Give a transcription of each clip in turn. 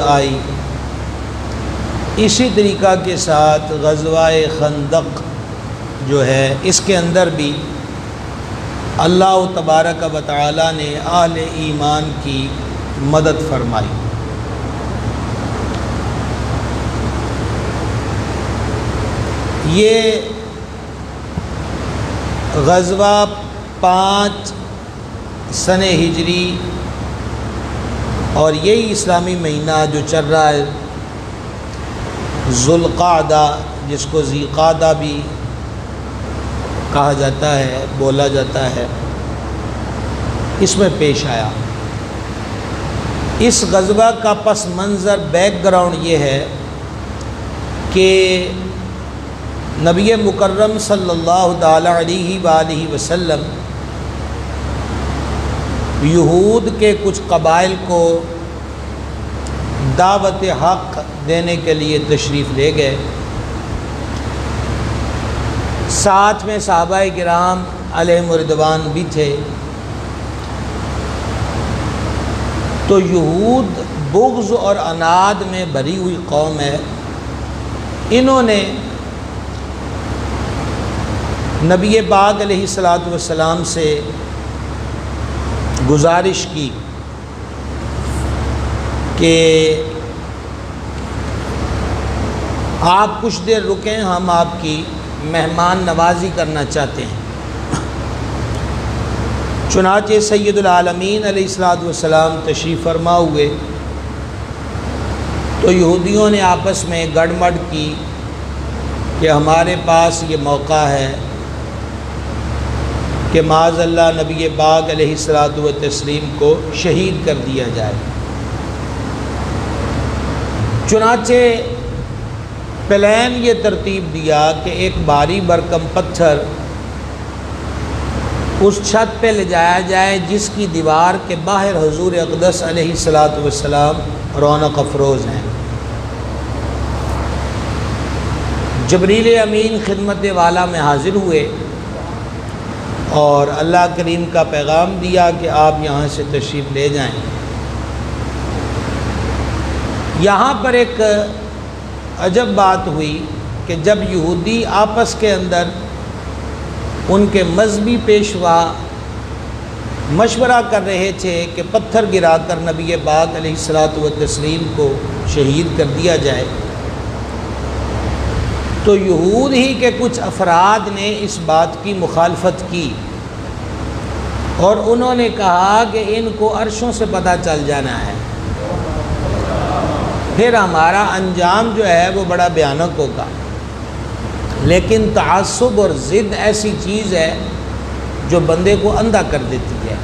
آئی، اسی طریقہ کے ساتھ غزوہ خندق جو ہے اس کے اندر بھی اللہ تبارک و تعالی نے اہل ایمان کی مدد فرمائی۔ یہ غزوہ 5 سنہ ہجری اور یہی اسلامی مہینہ جو چل رہا ہے ذو القعدہ، جس کو ذی قعدہ بھی کہا جاتا ہے، بولا جاتا ہے، اس میں پیش آیا۔ اس غزوہ کا پس منظر بیک گراؤنڈ یہ ہے کہ نبی مکرم صلی اللہ تعالی علیہ وآلہ وسلم یہود کے کچھ قبائل کو دعوت حق دینے کے لیے تشریف لے گئے، ساتھ میں صحابہ کرام علیہم رضوان بھی تھے۔ تو یہود بغض اور عناد میں بھری ہوئی قوم ہے، انہوں نے نبی پاک علیہ الصلوۃ والسلام سے گزارش کی کہ آپ کچھ دیر رکیں، ہم آپ کی مہمان نوازی کرنا چاہتے ہیں۔ چنانچہ سید العالمین علیہ الصلوۃ والسلام تشریف فرما ہوئے تو یہودیوں نے آپس میں گڑمڑ کی کہ ہمارے پاس یہ موقع ہے کہ معاذ اللہ نبی پاک علیہ الصلوۃ والتسلیم کو شہید کر دیا جائے۔ چنانچہ پلان یہ ترتیب دیا کہ ایک بھاری بھرکم پتھر اس چھت پہ لے جایا جائے جس کی دیوار کے باہر حضور اقدس علیہ الصلوۃ والسلام رونق افروز ہیں۔ جبریل امین خدمت والا میں حاضر ہوئے اور اللہ کریم کا پیغام دیا کہ آپ یہاں سے تشریف لے جائیں۔ یہاں پر ایک عجب بات ہوئی کہ جب یہودی آپس کے اندر ان کے مذہبی پیشوا مشورہ کر رہے تھے کہ پتھر گرا کر نبی پاک علیہ الصلوۃ والتسلیم کو شہید کر دیا جائے، تو یہود ہی کے کچھ افراد نے اس بات کی مخالفت کی اور انہوں نے کہا کہ ان کو عرشوں سے پتہ چل جانا ہے، پھر ہمارا انجام جو ہے وہ بڑا بھیانک ہوگا۔ لیکن تعصب اور ضد ایسی چیز ہے جو بندے کو اندھا کر دیتی ہے۔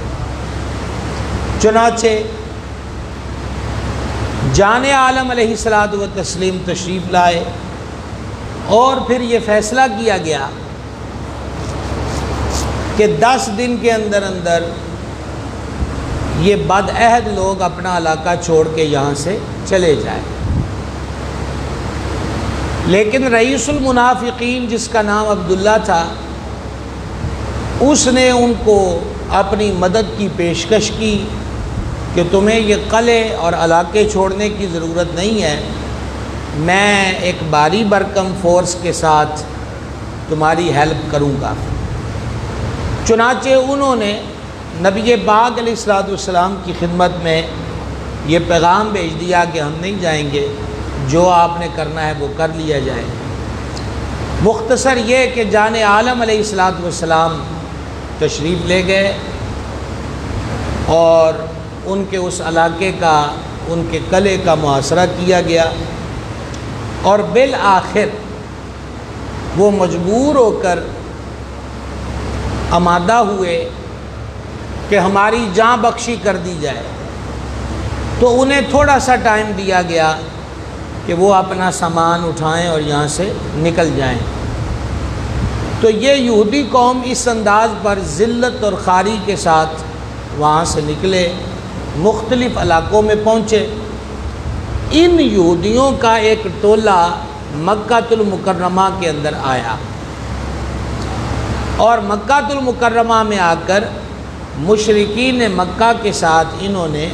چنانچہ جان عالم علیہ الصلوۃ والتسلیم تشریف لائے اور پھر یہ فیصلہ کیا گیا کہ 10 دن کے اندر اندر یہ بدعہد لوگ اپنا علاقہ چھوڑ کے یہاں سے چلے جائیں۔ لیکن رئیس المنافقین جس کا نام عبداللہ تھا، اس نے ان کو اپنی مدد کی پیشکش کی کہ تمہیں یہ قلعے اور علاقے چھوڑنے کی ضرورت نہیں ہے، میں ایک بھاری بھرکم فورس کے ساتھ تمہاری ہیلپ کروں گا۔ چنانچہ انہوں نے نبی پاک علیہ الصلوۃ والسلام کی خدمت میں یہ پیغام بھیج دیا کہ ہم نہیں جائیں گے، جو آپ نے کرنا ہے وہ کر لیا جائے۔ مختصر یہ کہ جان عالم علیہ الصلوۃ والسلام تشریف لے گئے اور ان کے اس علاقے کا، ان کے قلعے کا محاصرہ کیا گیا، اور بالآخر وہ مجبور ہو کر آمادہ ہوئے کہ ہماری جان بخشی کر دی جائے۔ تو انہیں تھوڑا سا ٹائم دیا گیا کہ وہ اپنا سامان اٹھائیں اور یہاں سے نکل جائیں۔ تو یہ یہودی قوم اس انداز پر ذلت اور خواری کے ساتھ وہاں سے نکلے، مختلف علاقوں میں پہنچے۔ ان یہودیوں کا ایک ٹولہ مکہ المکرمہ کے اندر آیا اور مکہ المکرمہ میں آ کر مشرکین مکہ کے ساتھ انہوں نے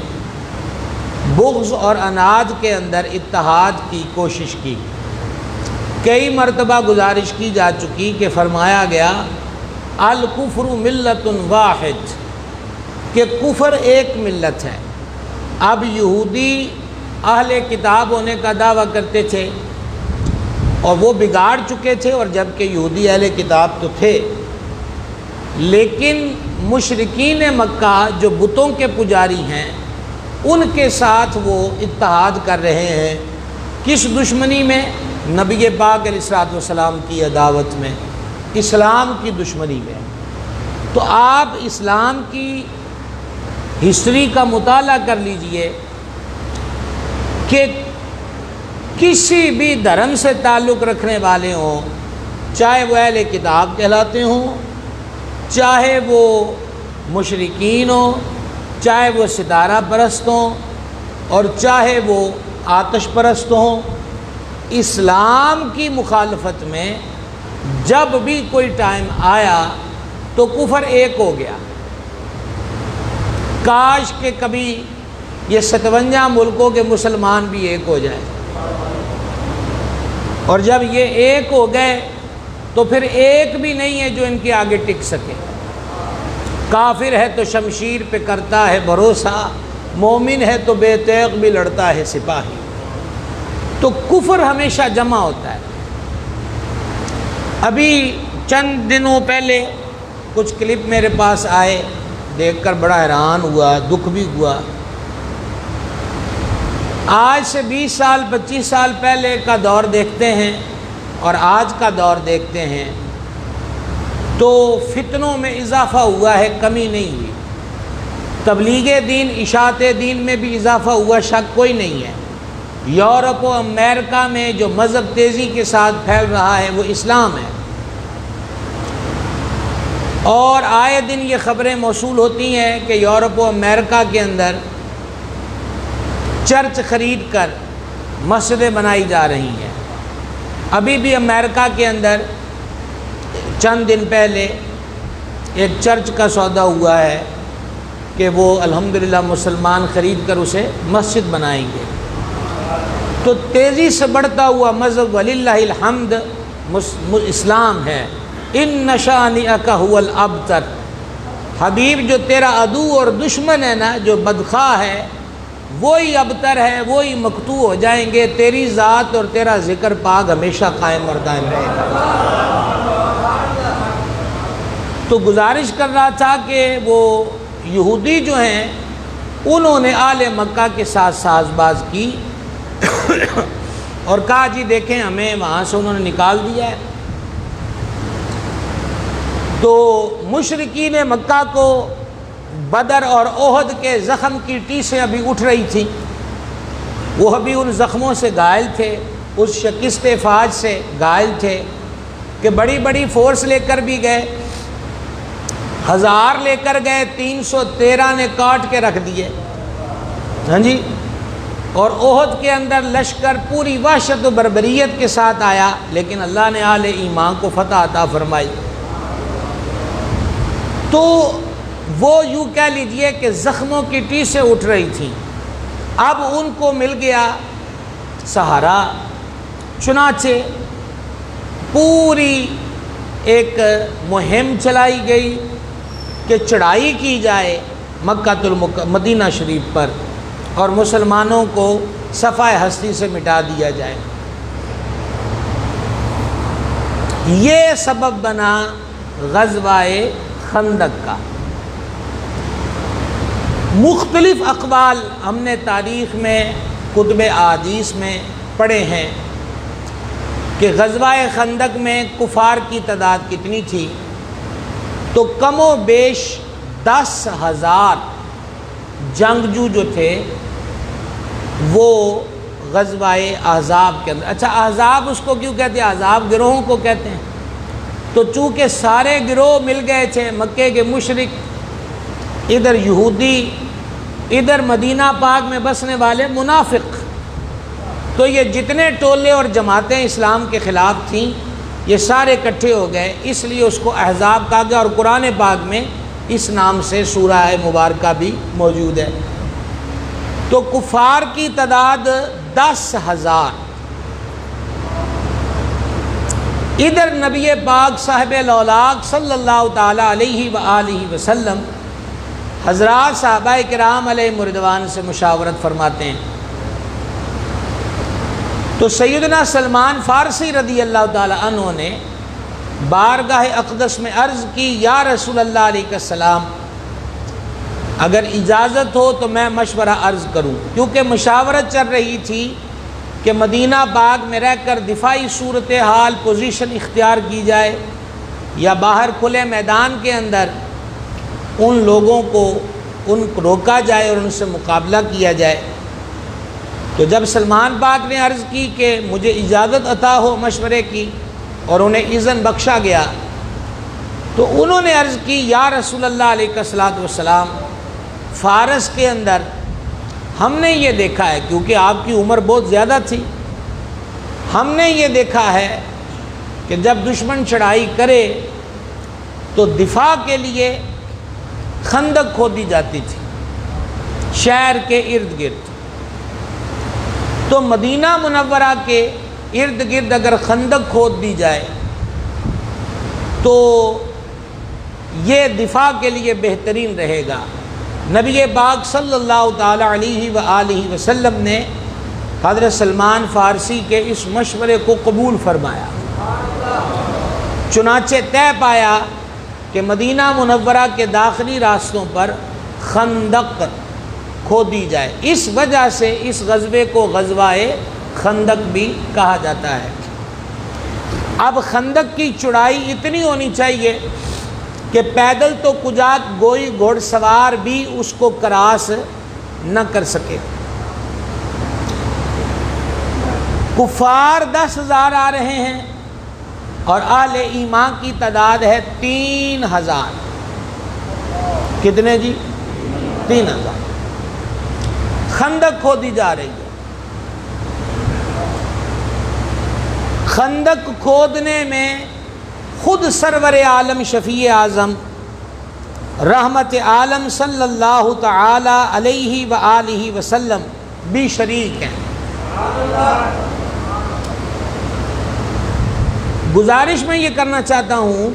بغض اور عناد کے اندر اتحاد کی کوشش کی۔ کئی مرتبہ گزارش کی جا چکی کہ فرمایا گیا الکفر ملت واحد، کہ کفر ایک ملت ہے۔ اب یہودی اہل کتاب ہونے کا دعویٰ کرتے تھے اور وہ بگاڑ چکے تھے، اور جب کہ یہودی اہل کتاب تو تھے، لیکن مشرکین مکہ جو بتوں کے پجاری ہیں ان کے ساتھ وہ اتحاد کر رہے ہیں۔ کس دشمنی میں؟ نبی پاک علیہ الصلوۃ والسلام کی عداوت میں، اسلام کی دشمنی میں۔ تو آپ اسلام کی ہسٹری کا مطالعہ کر لیجئے کہ کسی بھی دھرم سے تعلق رکھنے والے ہوں، چاہے وہ اہل کتاب کہلاتے ہوں، چاہے وہ مشرکین ہوں، چاہے وہ ستارہ پرست ہوں، اور چاہے وہ آتش پرست ہوں، اسلام کی مخالفت میں جب بھی کوئی ٹائم آیا تو کفر ایک ہو گیا۔ کاش کہ کبھی یہ 57 ملکوں کے مسلمان بھی ایک ہو جائیں، اور جب یہ ایک ہو گئے تو پھر ایک بھی نہیں ہے جو ان کے آگے ٹک سکے۔ کافر ہے تو شمشیر پہ کرتا ہے بھروسہ، مومن ہے تو بے تیغ بھی لڑتا ہے سپاہی۔ تو کفر ہمیشہ جمع ہوتا ہے۔ ابھی چند دنوں پہلے کچھ کلپ میرے پاس آئے، دیکھ کر بڑا حیران ہوا، دکھ بھی ہوا۔ آج سے 20 سال 25 سال پہلے کا دور دیکھتے ہیں اور آج کا دور دیکھتے ہیں تو فتنوں میں اضافہ ہوا ہے، کمی نہیں ہوئی۔ تبلیغ دین، اشاعت دین میں بھی اضافہ ہوا، شک کوئی نہیں ہے۔ یورپ و امریکہ میں جو مذہب تیزی کے ساتھ پھیل رہا ہے وہ اسلام ہے، اور آئے دن یہ خبریں موصول ہوتی ہیں کہ یورپ و امریکہ کے اندر چرچ خرید کر مسجدیں بنائی جا رہی ہیں۔ ابھی بھی امریکہ کے اندر چند دن پہلے ایک چرچ کا سودا ہوا ہے کہ وہ الحمدللہ مسلمان خرید کر اسے مسجد بنائیں گے۔ تو تیزی سے بڑھتا ہوا مذہب وللہ الحمد اسلام ہے۔ ان شانئک هو الابتر، حبیب جو تیرا عدو اور دشمن ہے نا، جو بدخواہ ہے، وہی ابتر ہے، وہی مقتوع ہو جائیں گے۔ تیری ذات اور تیرا ذکر پاک ہمیشہ قائم اور دائم رہے گا۔ تو گزارش کر رہا تھا کہ وہ یہودی جو ہیں انہوں نے آل مکہ کے ساتھ ساز باز کی اور کہا جی دیکھیں ہمیں وہاں سے انہوں نے نکال دیا ہے۔ تو مشرکین مکہ کو بدر اور احد کے زخم کی ٹیسیں ابھی اٹھ رہی تھیں، وہ ابھی ان زخموں سے گائل تھے، اس شکست فاج سے گائل تھے کہ بڑی بڑی فورس لے کر بھی گئے، 1000 لے کر گئے، 313 نے کاٹ کے رکھ دیے، ہاں جی۔ اور احد کے اندر لشکر پوری وحشت و بربریت کے ساتھ آیا، لیکن اللہ نے اہل ایمان کو فتح عطا فرمائی۔ تو وہ یوں کہہ لیجئے کہ زخموں کی ٹیسیں اٹھ رہی تھیں، اب ان کو مل گیا سہارا۔ چنانچہ پوری ایک مہم چلائی گئی کہ چڑھائی کی جائے مدینہ شریف پر اور مسلمانوں کو صفحہ ہستی سے مٹا دیا جائے۔ یہ سبب بنا غزوہ خندق کا۔ مختلف اقوال ہم نے تاریخ میں کتب احادیث میں پڑھے ہیں کہ غزوہ خندق میں کفار کی تعداد کتنی تھی، تو کم و بیش 10,000 جنگجو جو تھے وہ غزوہ احزاب کے اندر۔ اچھا احزاب اس کو کیوں کہتے ہیں؟ احزاب گروہوں کو کہتے ہیں۔ تو چونکہ سارے گروہ مل گئے تھے، مکے کے مشرک، ادھر یہودی، ادھر مدینہ پاک میں بسنے والے منافق، تو یہ جتنے ٹولے اور جماعتیں اسلام کے خلاف تھیں یہ سارے اکٹھے ہو گئے، اس لیے اس کو احزاب کہا گیا، اور قرآن پاک میں اس نام سے سورہ مبارکہ بھی موجود ہے۔ تو تو کفار کی تعداد 10,000. ادھر نبی پاک صاحب الاولاق صلی اللہ تعالیٰ علیہ وآلہ وسلم حضرات صحابہ کرام علیہ رضوان سے مشاورت فرماتے ہیں. تو سیدنا سلمان فارسی رضی اللہ تعالیٰ عنہ نے بارگاہ اقدس میں عرض کی، یا رسول اللہ علیہ السلام، اگر اجازت ہو تو میں مشورہ عرض کروں، کیونکہ مشاورت چل رہی تھی کہ مدینہ پاک میں رہ کر دفاعی صورتحال پوزیشن اختیار کی جائے یا باہر کھلے میدان کے اندر ان لوگوں کو روکا جائے اور ان سے مقابلہ کیا جائے. تو جب سلمان پاک نے عرض کی کہ مجھے اجازت عطا ہو مشورے کی اور انہیں اذن بخشا گیا، تو انہوں نے عرض کی، یا رسول اللہ علیہ السلام، فارس کے اندر ہم نے یہ دیکھا ہے، کیونکہ آپ کی عمر بہت زیادہ تھی، ہم نے یہ دیکھا ہے کہ جب دشمن چڑھائی کرے تو دفاع کے لیے خندق کھودی جاتی تھی شہر کے ارد گرد. تو مدینہ منورہ کے ارد گرد اگر خندق کھود دی جائے تو یہ دفاع کے لیے بہترین رہے گا. نبی پاک صلی اللہ تعالیٰ علیہ وآلہ وسلم نے حضرت سلمان فارسی کے اس مشورے کو قبول فرمایا. چنانچہ طے پایا کہ مدینہ منورہ کے داخلی راستوں پر خندق کھودی جائے. اس وجہ سے اس غزوے کو غزوہ خندق بھی کہا جاتا ہے. اب خندق کی چوڑائی اتنی ہونی چاہیے کہ پیدل تو کجات گوئی گھوڑ سوار بھی اس کو کراس نہ کر سکے. کفار 10,000 آ رہے ہیں اور اہل ایمان کی تعداد ہے 3,000. کتنے جی؟ 3,000. خندق کھودی جا رہی ہے. خندق کھودنے میں خود سرور عالم شفیع اعظم رحمت عالم صلی اللہ تعالی علیہ وآلہ وسلم بھی شریک ہیں. گزارش میں یہ کرنا چاہتا ہوں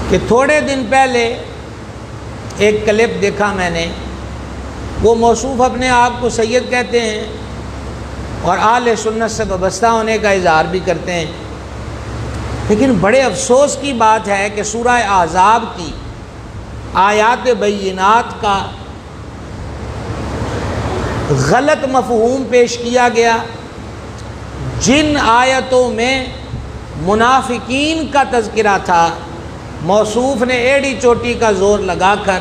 کہ تھوڑے دن پہلے ایک کلپ دیکھا میں نے، وہ موصوف اپنے آپ کو سید کہتے ہیں اور اہل سنت سے وابستہ ہونے کا اظہار بھی کرتے ہیں، لیکن بڑے افسوس کی بات ہے کہ سورہ احزاب کی آیات بینات کا غلط مفہوم پیش کیا گیا. جن آیتوں میں منافقین کا تذکرہ تھا، موصوف نے ایڑی چوٹی کا زور لگا کر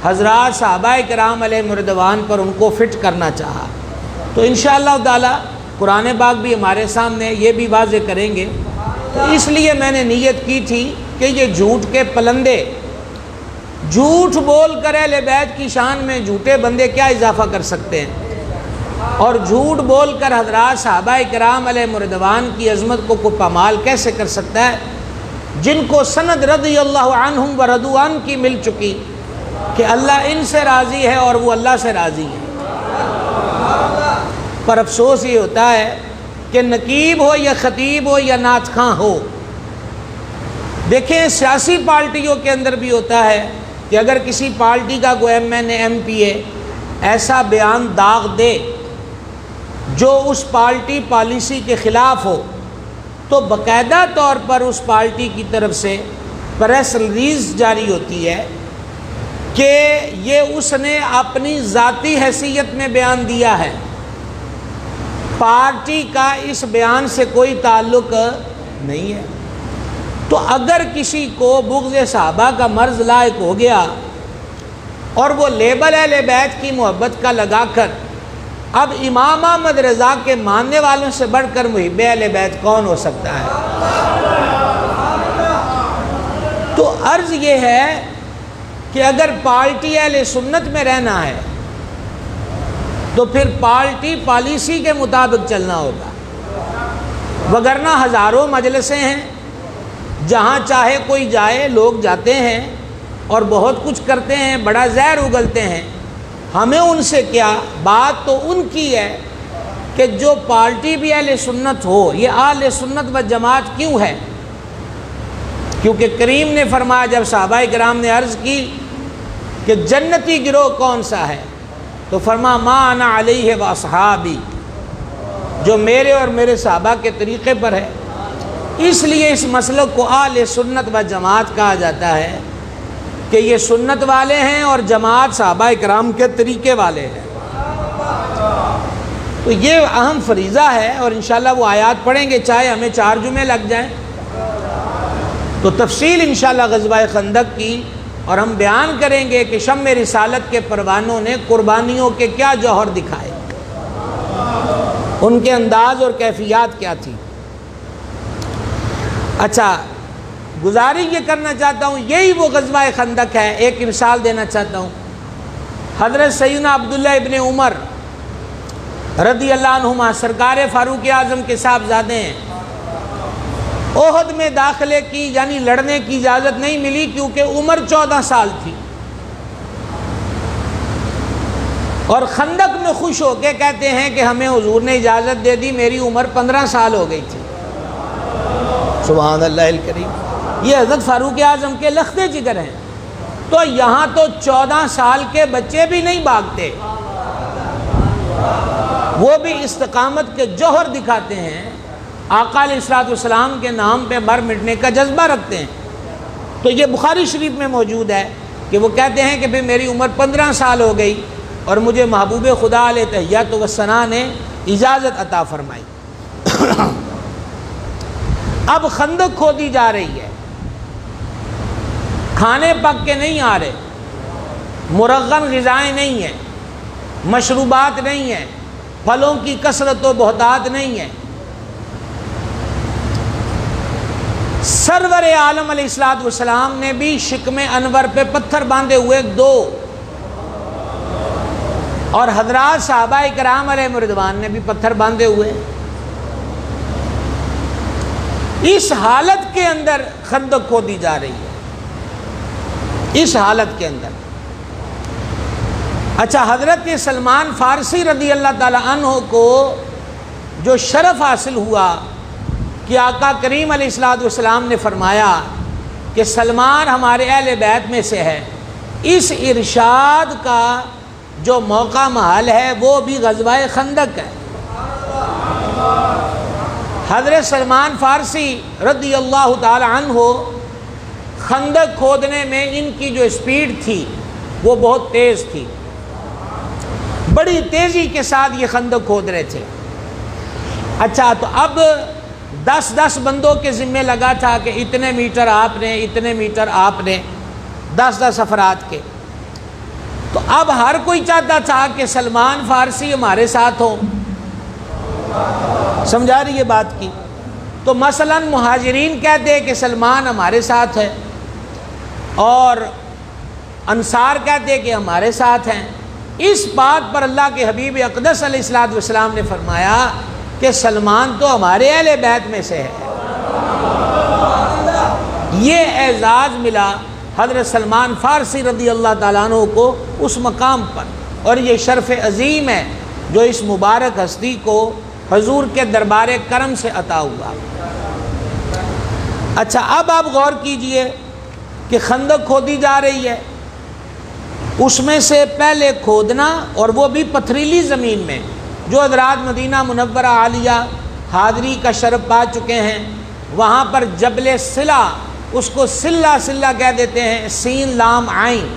حضرات صحابہ کرام علیہ رضوان پر ان کو فٹ کرنا چاہا. تو انشاءاللہ تعالی قرآن پاک بھی ہمارے سامنے یہ بھی واضح کریں گے. تو اس لیے میں نے نیت کی تھی کہ یہ جھوٹ کے پلندے جھوٹ بول کر اہل بیت کی شان میں جھوٹے بندے کیا اضافہ کر سکتے ہیں، اور جھوٹ بول کر حضرات صحابہ کرام علیہ رضوان کی عظمت کو پامال کیسے کر سکتا ہے، جن کو سند رضی اللہ عنہم و رضوا عنہ کی مل چکی کہ اللہ ان سے راضی ہے اور وہ اللہ سے راضی ہے. پر افسوس یہ ہوتا ہے کہ نقیب ہو یا خطیب ہو یا نعت خواں ہو، دیکھیں سیاسی پارٹیوں کے اندر بھی ہوتا ہے کہ اگر کسی پارٹی کا کوئی ایم پی اے ایسا بیان داغ دے جو اس پارٹی پالیسی کے خلاف ہو، تو باقاعدہ طور پر اس پارٹی کی طرف سے پریس ریلیز جاری ہوتی ہے کہ یہ اس نے اپنی ذاتی حیثیت میں بیان دیا ہے، پارٹی کا اس بیان سے کوئی تعلق نہیں ہے. تو اگر کسی کو بغض صحابہ کا مرض لاحق ہو گیا اور وہ لیبل اہل بیت کی محبت کا لگا کر اب امام احمد رضا کے ماننے والوں سے بڑھ کر محب اہل بیت کون ہو سکتا ہے؟ تو عرض یہ ہے کہ اگر پارٹی اہل سنت میں رہنا ہے تو پھر پارٹی پالیسی کے مطابق چلنا ہوگا، وگرنہ ہزاروں مجلسیں ہیں جہاں چاہے کوئی جائے، لوگ جاتے ہیں اور بہت کچھ کرتے ہیں، بڑا زہر اگلتے ہیں. ہمیں ان سے کیا، بات تو ان کی ہے کہ جو پارٹی بھی اہل سنت ہو، یہ اہل سنت و جماعت کیوں ہے؟ کیونکہ کریم نے فرمایا جب صحابہ کرام نے عرض کی کہ جنتی گروہ کون سا ہے، تو فرمایا ما انا علیہ و اصحابی، جو میرے اور میرے صحابہ کے طریقے پر ہے۔ اس لیے اس مسلک کو اہل سنت و جماعت کہا جاتا ہے کہ یہ سنت والے ہیں اور جماعت صحابہ کرام کے طریقے والے ہیں۔ تو یہ اہم فریضہ ہے، اور انشاءاللہ وہ آیات پڑھیں گے چاہے ہمیں 4 جمعے لگ جائیں، تو تفصیل انشاءاللہ غزوہ خندق کی، اور ہم بیان کریں گے کہ شمع رسالت کے پروانوں نے قربانیوں کے کیا جوہر دکھائے، ان کے انداز اور کیفیات کیا تھی۔ اچھا، گزارش یہ کرنا چاہتا ہوں، یہی وہ غزوہ خندق ہے۔ ایک مثال دینا چاہتا ہوں، حضرت سیدنا عبداللہ ابن عمر رضی اللہ عنہما سرکار فاروق اعظم کے صاحبزادے ہیں، احد میں داخلے کی یعنی لڑنے کی اجازت نہیں ملی کیونکہ عمر 14 سال تھی، اور خندق میں خوش ہو کے کہتے ہیں کہ ہمیں حضور نے اجازت دے دی، میری عمر 15 سال ہو گئی تھی۔ سبحان اللہ الکریم، یہ حضرت فاروق اعظم کے لختے جگر ہیں۔ تو یہاں تو 14 سال کے بچے بھی نہیں بھاگتے، وہ بھی استقامت کے جوہر دکھاتے ہیں، آقا علیہ الصلوۃ والسلام کے نام پہ مر مٹنے کا جذبہ رکھتے ہیں۔ تو یہ بخاری شریف میں موجود ہے کہ وہ کہتے ہیں کہ میری عمر 15 سال ہو گئی اور مجھے محبوب خدا علیہ تحیات و ثنا نے اجازت عطا فرمائی۔ اب خندق کھودی جا رہی ہے، کھانے پک کے نہیں آ رہے، مرغن غذائیں نہیں ہیں، مشروبات نہیں ہیں، پھلوں کی کثرت و بہتات نہیں ہے۔ سرور عالم علیہ الصلوۃ والسلام نے بھی شکم انور پہ پتھر باندھے ہوئے 2، اور حضرات صحابہ کرام علیہ رضوان نے بھی پتھر باندھے ہوئے۔ اس حالت کے اندر خندق کھودی جا رہی ہے، اس حالت کے اندر۔ اچھا، حضرت سلمان فارسی رضی اللہ تعالی عنہ کو جو شرف حاصل ہوا کہ آقا کریم علیہ الصلوۃ والسلام نے فرمایا کہ سلمان ہمارے اہل بیت میں سے ہے، اس ارشاد کا جو موقع محل ہے وہ بھی غزوہ خندق ہے۔ حضرت سلمان فارسی رضی اللہ تعالی عنہ خندق کھودنے میں ان کی جو سپیڈ تھی وہ بہت تیز تھی، بڑی تیزی کے ساتھ یہ خندق کھود رہے تھے۔ اچھا، تو اب 10 بندوں کے ذمے لگا تھا کہ اتنے میٹر آپ نے، اتنے میٹر آپ نے، 10 افراد کے۔ تو اب ہر کوئی چاہتا تھا کہ سلمان فارسی ہمارے ساتھ ہو، سمجھا رہی ہے بات کی؟ تو مثلا مہاجرین کہتے کہ سلمان ہمارے ساتھ ہے، اور انصار کہتے کہ ہمارے ساتھ ہیں۔ اس بات پر اللہ کے حبیب اقدس علیہ الصلوۃ والسلام نے فرمایا کہ سلمان تو ہمارے اہل بیت میں سے ہے۔ یہ اعزاز ملا حضرت سلمان فارسی رضی اللہ تعالیٰ عنہ کو اس مقام پر، اور یہ شرف عظیم ہے جو اس مبارک ہستی کو حضور کے دربار کرم سے عطا ہوا۔ اچھا، اب آپ غور کیجئے کہ خندق کھودی جا رہی ہے، اس میں سے پہلے کھودنا، اور وہ بھی پتھریلی زمین میں، جو حضرات مدینہ منورہ عالیہ حاضری کا شرف پا چکے ہیں، وہاں پر جبل صلہ، اس کو صلہ صلہ کہہ دیتے ہیں، سین لام عین،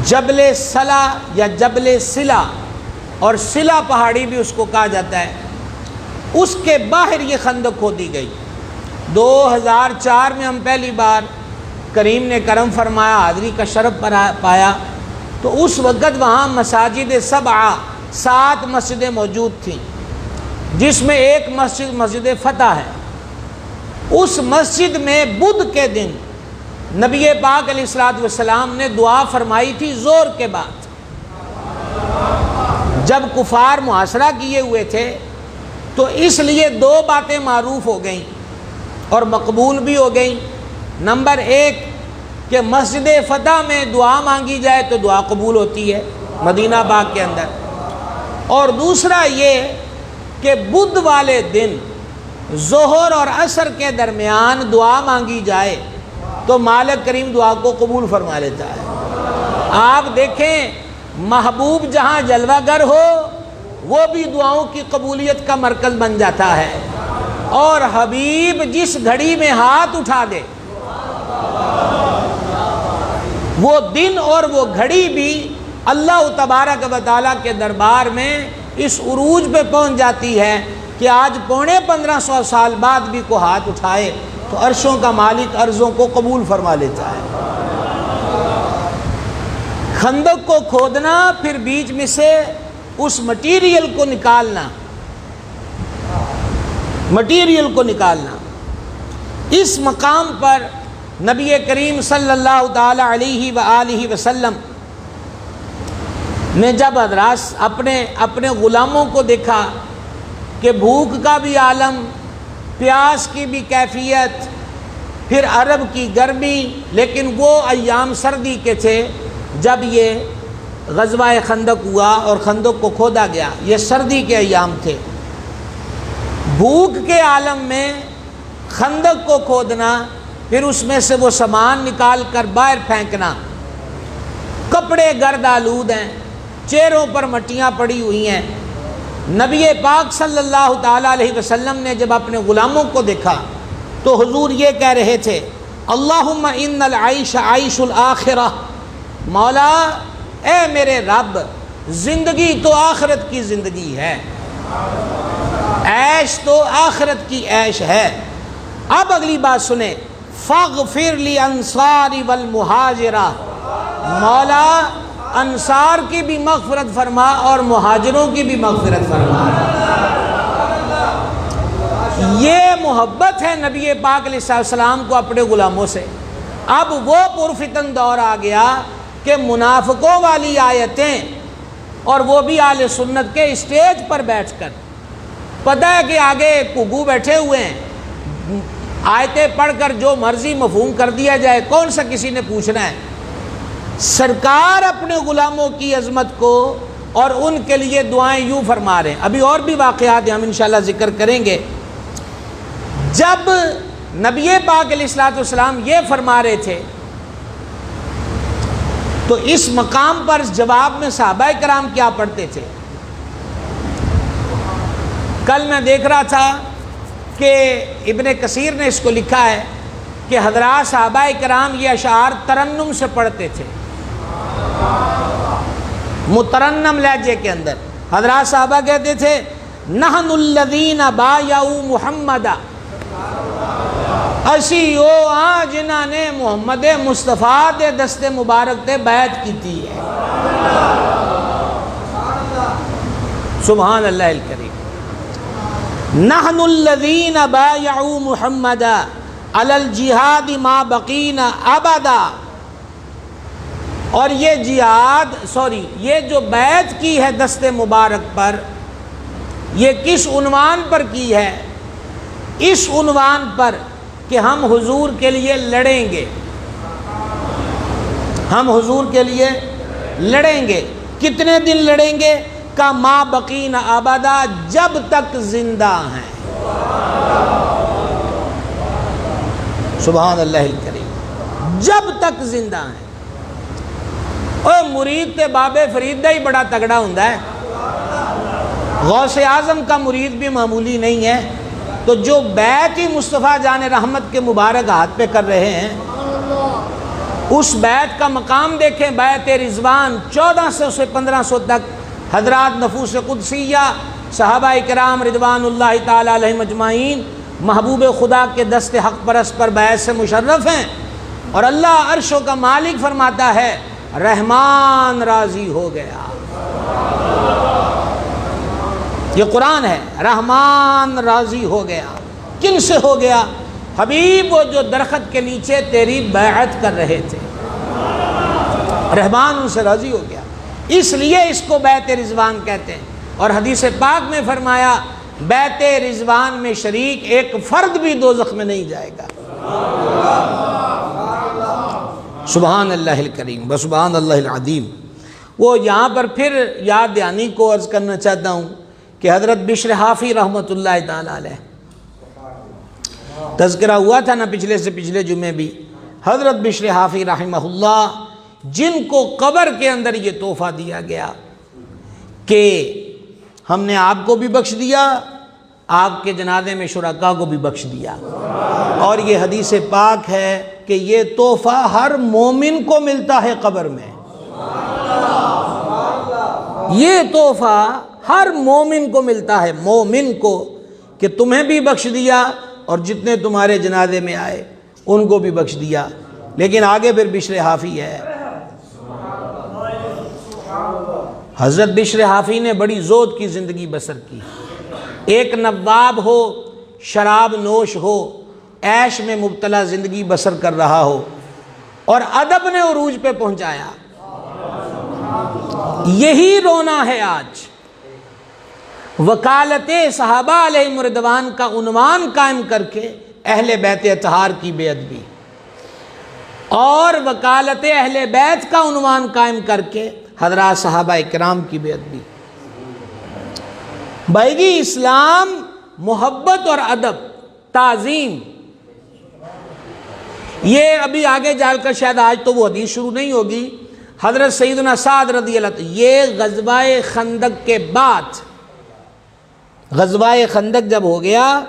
جبل صلہ یا جبل صلہ، اور صلہ پہاڑی بھی اس کو کہا جاتا ہے، اس کے باہر یہ خندق کھودی گئی۔ 2004 میں ہم پہلی بار کریم نے کرم فرمایا، حاضری کا شرف پایا، تو اس وقت وہاں مساجد 7 مسجدیں موجود تھیں، جس میں ایک مسجد فتح ہے۔ اس مسجد میں بدھ کے دن نبی پاک علیہ الصلوۃ والسلام نے دعا فرمائی تھی زور کے بعد، جب کفار محاصرہ کیے ہوئے تھے، تو اس لیے 2 باتیں معروف ہو گئیں اور مقبول بھی ہو گئیں۔ نمبر 1 کہ مسجد فتح میں دعا مانگی جائے تو دعا قبول ہوتی ہے، مدینہ پاک کے اندر۔ اور دوسرا یہ کہ بدھ والے دن ظہر اور عصر کے درمیان دعا مانگی جائے تو مالک کریم دعا کو قبول فرما لیتا ہے۔ آپ دیکھیں محبوب جہاں جلوہ گر ہو وہ بھی دعاؤں کی قبولیت کا مرکز بن جاتا ہے، اور حبیب جس گھڑی میں ہاتھ اٹھا دے وہ دن اور وہ گھڑی بھی اللہ تبارک و تعالیٰ کے دربار میں اس عروج پہ پہنچ جاتی ہے کہ آج 1500 سال بعد بھی کو ہاتھ اٹھائے تو عرشوں کا مالک عرضوں کو قبول فرما لیتا ہے۔ خندق کو کھودنا، پھر بیچ میں سے اس مٹیریل کو نکالنا، اس مقام پر نبی کریم صلی اللہ تعالی علیہ وآلہ وسلم نے جب حضرات اپنے غلاموں کو دیکھا کہ بھوک کا بھی عالم، پیاس کی بھی کیفیت، پھر عرب کی گرمی، لیکن وہ ایام سردی کے تھے جب یہ غزوہ خندق ہوا اور خندق کو کھودا گیا، یہ سردی کے ایام تھے۔ بھوک کے عالم میں خندق کو کھودنا، پھر اس میں سے وہ سامان نکال کر باہر پھینکنا، کپڑے گرد آلود ہیں، چہروں پر مٹیاں پڑی ہوئی ہیں۔ نبی پاک صلی اللہ تعالیٰ علیہ وسلم نے جب اپنے غلاموں کو دیکھا تو حضور یہ کہہ رہے تھے، اللہم ان العیش عیش الآخرہ، مولا اے میرے رب، زندگی تو آخرت کی زندگی ہے، عیش تو آخرت کی عیش ہے۔ اب اگلی بات سنیں، فاغفر لی انصاری والمہاجرہ، مولا انصار کی بھی مغفرت فرما اور مہاجروں کی بھی مغفرت فرما۔ یہ محبت ہے نبی پاک علیہ السلام کو اپنے غلاموں سے۔ اب وہ پرفتن دور آ گیا کہ منافقوں والی آیتیں، اور وہ بھی اہل سنت کے اسٹیج پر بیٹھ کر، پتہ ہے کہ آگے گھگو بیٹھے ہوئے ہیں، آیتیں پڑھ کر جو مرضی مفہوم کر دیا جائے، کون سا کسی نے پوچھنا ہے۔ سرکار اپنے غلاموں کی عظمت کو اور ان کے لیے دعائیں یوں فرما رہے ہیں۔ ابھی اور بھی واقعات ہم انشاءاللہ ذکر کریں گے۔ جب نبی پاک علیہ السلام یہ فرما رہے تھے تو اس مقام پر جواب میں صحابہ کرام کیا پڑھتے تھے؟ کل میں دیکھ رہا تھا کہ ابن کثیر نے اس کو لکھا ہے کہ حضرات صحابہ کرام یہ اشعار ترنم سے پڑھتے تھے، مترنم لہجے کے اندر۔ حضرات صحابہ کہتے تھے، نحن الذین بایعوا محمدا، اسی او آ جنہ نے محمد مصطفیٰ دے دست مبارک تے بیعت کی ہے۔ سبحان اللہ الکریم۔ نحن الذین بایعوا محمدا علی الجہاد ما بقینا ابدا، اور یہ یہ جو بیعت کی ہے دست مبارک پر، یہ کس عنوان پر کی ہے؟ اس عنوان پر کہ ہم حضور کے لیے لڑیں گے، ہم حضور کے لیے لڑیں گے۔ کتنے دن لڑیں گے؟ کا ما بقینا ابدا، جب تک زندہ ہیں۔ سبحان اللہ الکریم، جب تک زندہ ہیں۔ اور مرید تے بابے فرید دا ہی بڑا تگڑا ہوندا ہے، غوث اعظم کا مرید بھی معمولی نہیں ہے۔ تو جو بیعت ہی مصطفیٰ جان رحمت کے مبارک ہاتھ پہ کر رہے ہیں، اس بیعت کا مقام دیکھیں۔ بیعت رضوان 1400 سے 1500 تک حضرات نفوس قدسیہ صحابہ کرام رضوان اللہ تعالی علیہم اجمعین محبوب خدا کے دست حق پرست پر بیعت سے مشرف ہیں، اور اللہ عرشوں کا مالک فرماتا ہے رحمان راضی ہو گیا۔ یہ قرآن ہے، رحمان راضی ہو گیا۔ کن سے ہو گیا؟ حبیب وہ جو درخت کے نیچے تیری بیعت کر رہے تھے، رحمان ان سے راضی ہو گیا، اس لیے اس کو بیعت رضوان کہتے ہیں۔ اور حدیث پاک میں فرمایا بیعت رضوان میں شریک ایک فرد بھی دوزخ میں نہیں جائے گا۔ سبحان اللہ الکریم و سبحان اللہ العظیم۔ وہ یہاں پر پھر یاد دہانی کو عرض کرنا چاہتا ہوں کہ حضرت بشر حافی رحمۃ اللہ تعالی علیہ، تذکرہ ہوا تھا نا پچھلے سے پچھلے جمعے بھی، حضرت بشر حافی رحمہ اللہ جن کو قبر کے اندر یہ تحفہ دیا گیا کہ ہم نے آپ کو بھی بخش دیا، آپ کے جنازے میں شرکاء کو بھی بخش دیا، اور یہ حدیث پاک ہے کہ یہ تحفہ ہر مومن کو ملتا ہے قبر میں، یہ تحفہ ہر مومن کو ملتا ہے، مومن کو، کہ تمہیں بھی بخش دیا اور جتنے تمہارے جنازے میں آئے ان کو بھی بخش دیا۔ لیکن آگے پھر بشر حافی ہے، حضرت بشر حافی نے بڑی زہد کی زندگی بسر کی، ایک نواب ہو، شراب نوش ہو، عیش میں مبتلا زندگی بسر کر رہا ہو، اور ادب نے عروج پہ پہنچایا۔ یہی رونا ہے آج، وکالت صحابہ علیہ رضوان کا عنوان قائم کر کے اہل بیت اطہار کی بے ادبی، اور وکالت اہل بیت کا عنوان قائم کر کے حضرات صحابہ اکرام کی بے ادبی۔ بھائی جی، اسلام محبت اور ادب، تعظیم، یہ ابھی آگے جا کر شاید آج تو وہ حدیث شروع نہیں ہوگی، حضرت سیدنا سعد رضی اللہ عنہ، یہ غزوہ خندق کے بعد، غزوہ خندق جب ہو گیا،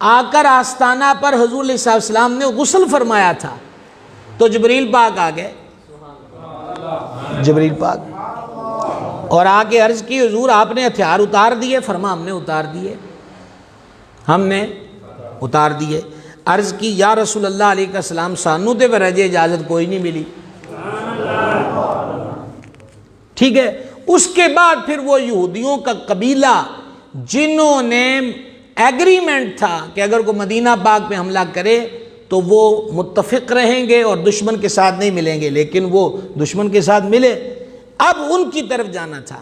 آ کر آستانہ پر حضور علیہ السلام نے غسل فرمایا تھا، تو جبریل پاک آ گئے، جبریل پاک، اور آ کے عرض کی حضور آپ نے ہتھیار اتار دیے؟ فرما ہم نے اتار دیے، ہم نے اتار دیے۔ عرض کی یا رسول اللہ علیہ السلام سانو تے ورجے اجازت کوئی نہیں ملی، ٹھیک ہے۔ اس کے بعد پھر وہ یہودیوں کا قبیلہ جنہوں نے ایگریمنٹ تھا کہ اگر کوئی مدینہ پاک پہ حملہ کرے تو وہ متفق رہیں گے اور دشمن کے ساتھ نہیں ملیں گے، لیکن وہ دشمن کے ساتھ ملے، اب ان کی طرف جانا تھا۔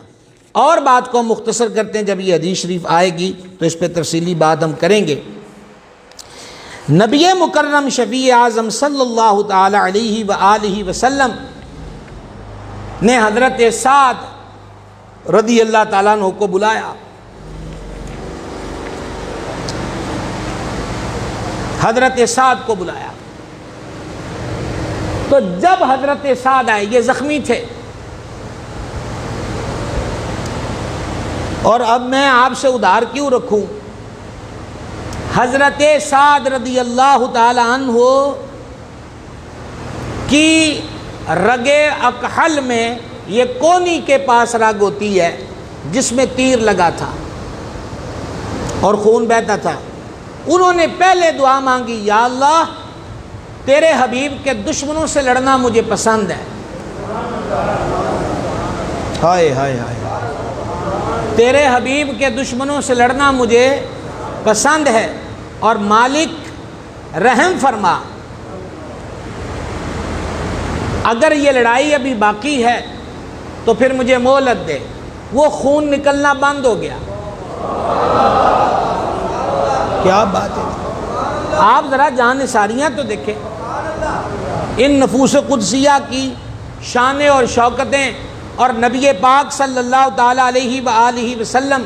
اور بات کو ہم مختصر کرتے ہیں، جب یہ حدیث شریف آئے گی تو اس پہ تفصیلی بات ہم کریں گے۔ نبی مکرم شفیع اعظم صلی اللہ تعالی علیہ وآلہ وسلم نے حضرت سعد رضی اللہ تعالیٰ عنہ کو بلایا، حضرت سعد کو بلایا، تو جب حضرت سعد آئے، یہ زخمی تھے، اور اب میں آپ سے ادھار کیوں رکھوں، حضرت سعد رضی اللہ تعالی عنہ کی رگ اکحل میں، یہ کونی کے پاس رگ ہوتی ہے جس میں تیر لگا تھا اور خون بہتا تھا، انہوں نے پہلے دعا مانگی، یا اللہ تیرے حبیب کے دشمنوں سے لڑنا مجھے پسند ہے، ہائے ہائے ہائے، تیرے حبیب کے دشمنوں سے لڑنا مجھے پسند ہے، اور مالک رحم فرما، اگر یہ لڑائی ابھی باقی ہے تو پھر مجھے مہلت دے۔ وہ خون نکلنا بند ہو گیا، کیا بات ہے، آپ ذرا جان نثاریاں تو دیکھیں، ان نفوس قدسیہ کی شانیں اور شوکتیں، اور نبی پاک صلی اللہ تعالی علیہ وآلہ وسلم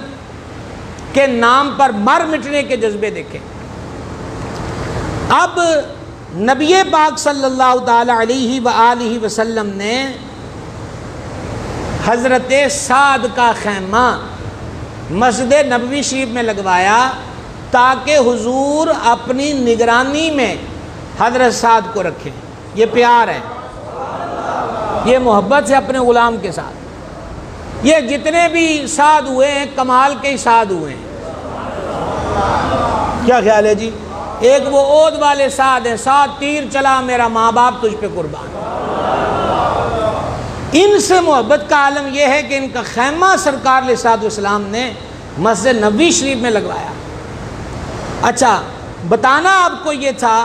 کے نام پر مر مٹنے کے جذبے دیکھیں۔ اب نبی پاک صلی اللہ تعالی علیہ وآلہ وسلم نے حضرت سعد کا خیمہ مسجد نبوی شریف میں لگوایا تاکہ حضور اپنی نگرانی میں حضرت سعد کو رکھیں۔ یہ پیار ہے، یہ محبت ہے اپنے غلام کے ساتھ۔ یہ جتنے بھی سعد ہوئے ہیں کمال کے ہی سعد ہوئے ہیں، کیا خیال ہے جی؟ ایک وہ عود والے سعد ہیں، سعد تیر چلا میرا ماں باپ تجھ پہ قربان۔ ان سے محبت کا عالم یہ ہے کہ ان کا خیمہ سرکار علیہ الصلوۃ والسلام نے مسجد نبوی شریف میں لگوایا۔ اچھا، بتانا آپ کو یہ تھا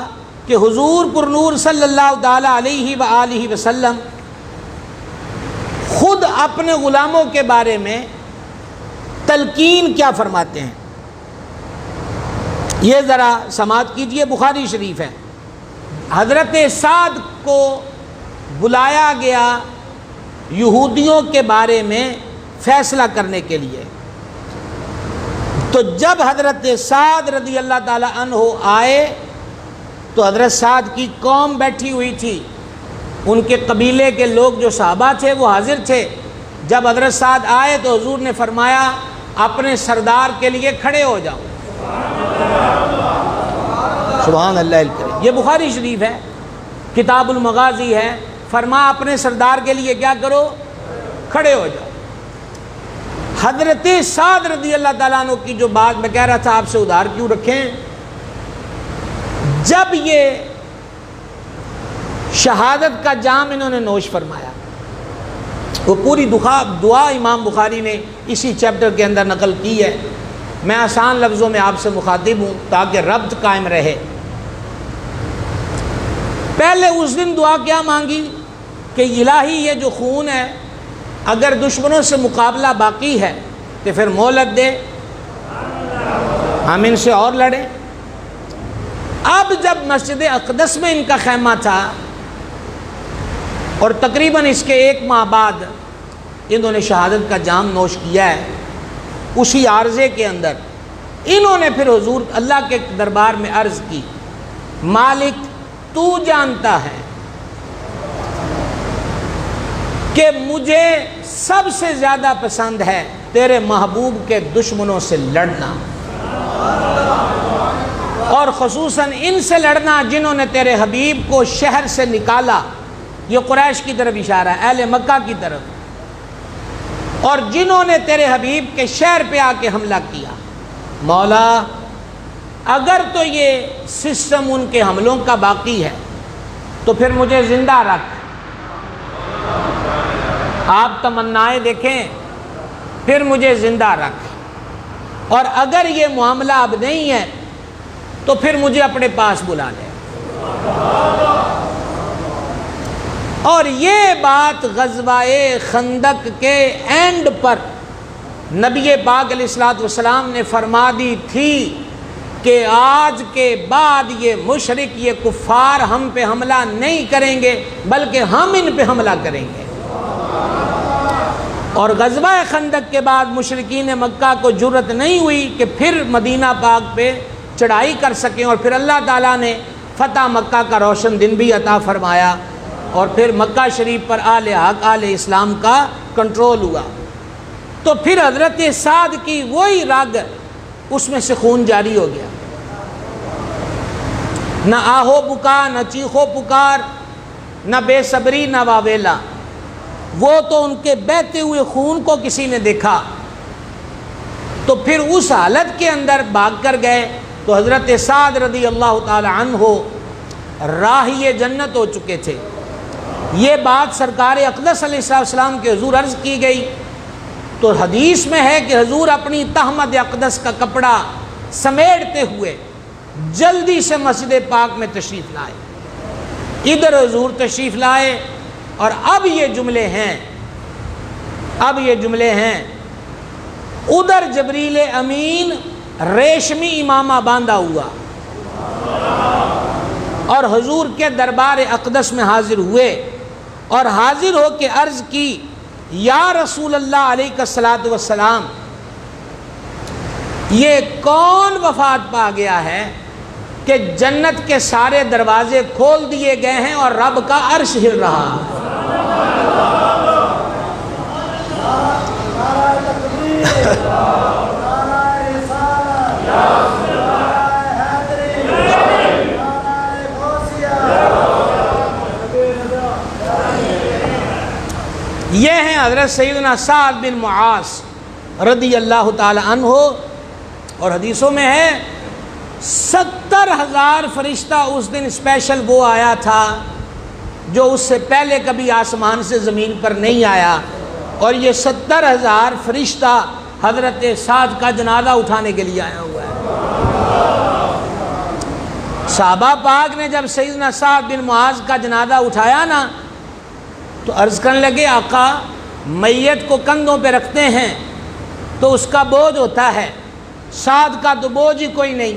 کہ حضور پر نور صلی اللہ تعالی علیہ وآلہ وسلم خود اپنے غلاموں کے بارے میں تلقین کیا فرماتے ہیں، یہ ذرا سماعت کیجئے، بخاری شریف ہے۔ حضرت سعد کو بلایا گیا یہودیوں کے بارے میں فیصلہ کرنے کے لیے۔ تو جب حضرت سعد رضی اللہ تعالی عنہ آئے تو حضرت سعد کی قوم بیٹھی ہوئی تھی، ان کے قبیلے کے لوگ جو صحابہ تھے وہ حاضر تھے۔ جب حضرت سعد آئے تو حضور نے فرمایا اپنے سردار کے لیے کھڑے ہو جاؤ۔ سبحان اللہ الکریم، یہ بخاری شریف ہے، کتاب المغازی ہے۔ فرمایا اپنے سردار کے لیے کیا کرو؟ کھڑے ہو جاؤ۔ حضرت سعد رضی اللہ تعالیٰ عنہ کی جو بات میں کہہ رہا تھا آپ سے ادھار کیوں رکھیں، جب یہ شہادت کا جام انہوں نے نوش فرمایا، وہ پوری دعا امام بخاری نے اسی چیپٹر کے اندر نقل کی ہے۔ میں آسان لفظوں میں آپ سے مخاطب ہوں تاکہ ربط قائم رہے۔ پہلے اس دن دعا کیا مانگی کہ الہی یہ جو خون ہے اگر دشمنوں سے مقابلہ باقی ہے تو پھر مہلت دے، ہم ان سے اور لڑیں۔ اب جب مسجد اقدس میں ان کا خیمہ تھا اور تقریباً اس کے 1 ماہ بعد انہوں نے شہادت کا جام نوش کیا ہے، اسی عارضے کے اندر انہوں نے پھر حضور اللہ کے دربار میں عرض کی، مالک تو جانتا ہے کہ مجھے سب سے زیادہ پسند ہے تیرے محبوب کے دشمنوں سے لڑنا، اور خصوصاً ان سے لڑنا جنہوں نے تیرے حبیب کو شہر سے نکالا۔ یہ قریش کی طرف اشارہ ہے، اہل مکہ کی طرف، اور جنہوں نے تیرے حبیب کے شہر پہ آ کے حملہ کیا۔ مولا اگر تو یہ سسٹم ان کے حملوں کا باقی ہے تو پھر مجھے زندہ رکھ۔ آپ تمنائیں دیکھیں، پھر مجھے زندہ رکھ، اور اگر یہ معاملہ اب نہیں ہے تو پھر مجھے اپنے پاس بلا لے۔ اور یہ بات غزوہ خندق کے اینڈ پر نبی پاک علیہ الصلوۃ نے فرما دی تھی کہ آج کے بعد یہ مشرک، یہ کفار ہم پہ حملہ نہیں کریں گے بلکہ ہم ان پہ حملہ کریں گے۔ اور غزوہ خندق کے بعد مشرکین مکہ کو جرأت نہیں ہوئی کہ پھر مدینہ پاک پہ چڑھائی کر سکیں، اور پھر اللہ تعالیٰ نے فتح مکہ کا روشن دن بھی عطا فرمایا، اور پھر مکہ شریف پر آل حق آل اسلام کا کنٹرول ہوا۔ تو پھر حضرت سعد کی وہی رگ، اس میں سے خون جاری ہو گیا، نہ آہو بکا، نہ چیخو پکار، نہ بے صبری، نہ واویلا۔ وہ تو ان کے بہتے ہوئے خون کو کسی نے دیکھا تو پھر اس حالت کے اندر بھاگ کر گئے۔ تو حضرت سعد رضی اللہ تعالی عنہ راہی جنت ہو چکے تھے۔ یہ بات سرکار اقدس علیہ السلام کے حضور عرض کی گئی تو حدیث میں ہے کہ حضور اپنی تہمد اقدس کا کپڑا سمیٹتے ہوئے جلدی سے مسجد پاک میں تشریف لائے۔ ادھر حضور تشریف لائے اور اب یہ جملے ہیں، ادھر جبریل امین ریشمی امامہ باندھا ہوا اور حضور کے دربار اقدس میں حاضر ہوئے، اور حاضر ہو کے عرض کی، یا رسول اللہ علیہ الصلوۃ والسلام، یہ کون وفات پا گیا ہے کہ جنت کے سارے دروازے کھول دیے گئے ہیں اور رب کا عرش ہل رہا ہے؟ یہ ہیں حضرت سیدنا سعد بن معاذ رضی اللہ تعالی عنہ، اور حدیثوں میں ہے 70,000 فرشتہ اس دن اسپیشل وہ آیا تھا جو اس سے پہلے کبھی آسمان سے زمین پر نہیں آیا، اور یہ 70,000 فرشتہ حضرت سعد کا جنازہ اٹھانے کے لیے آیا ہوا ہے۔ صحابہ پاک نے جب سیدنا سعد بن معاذ کا جنازہ اٹھایا نا تو عرض کرنے لگے، آقا میت کو کندھوں پہ رکھتے ہیں تو اس کا بوجھ ہوتا ہے، سعد کا تو بوجھ ہی کوئی نہیں۔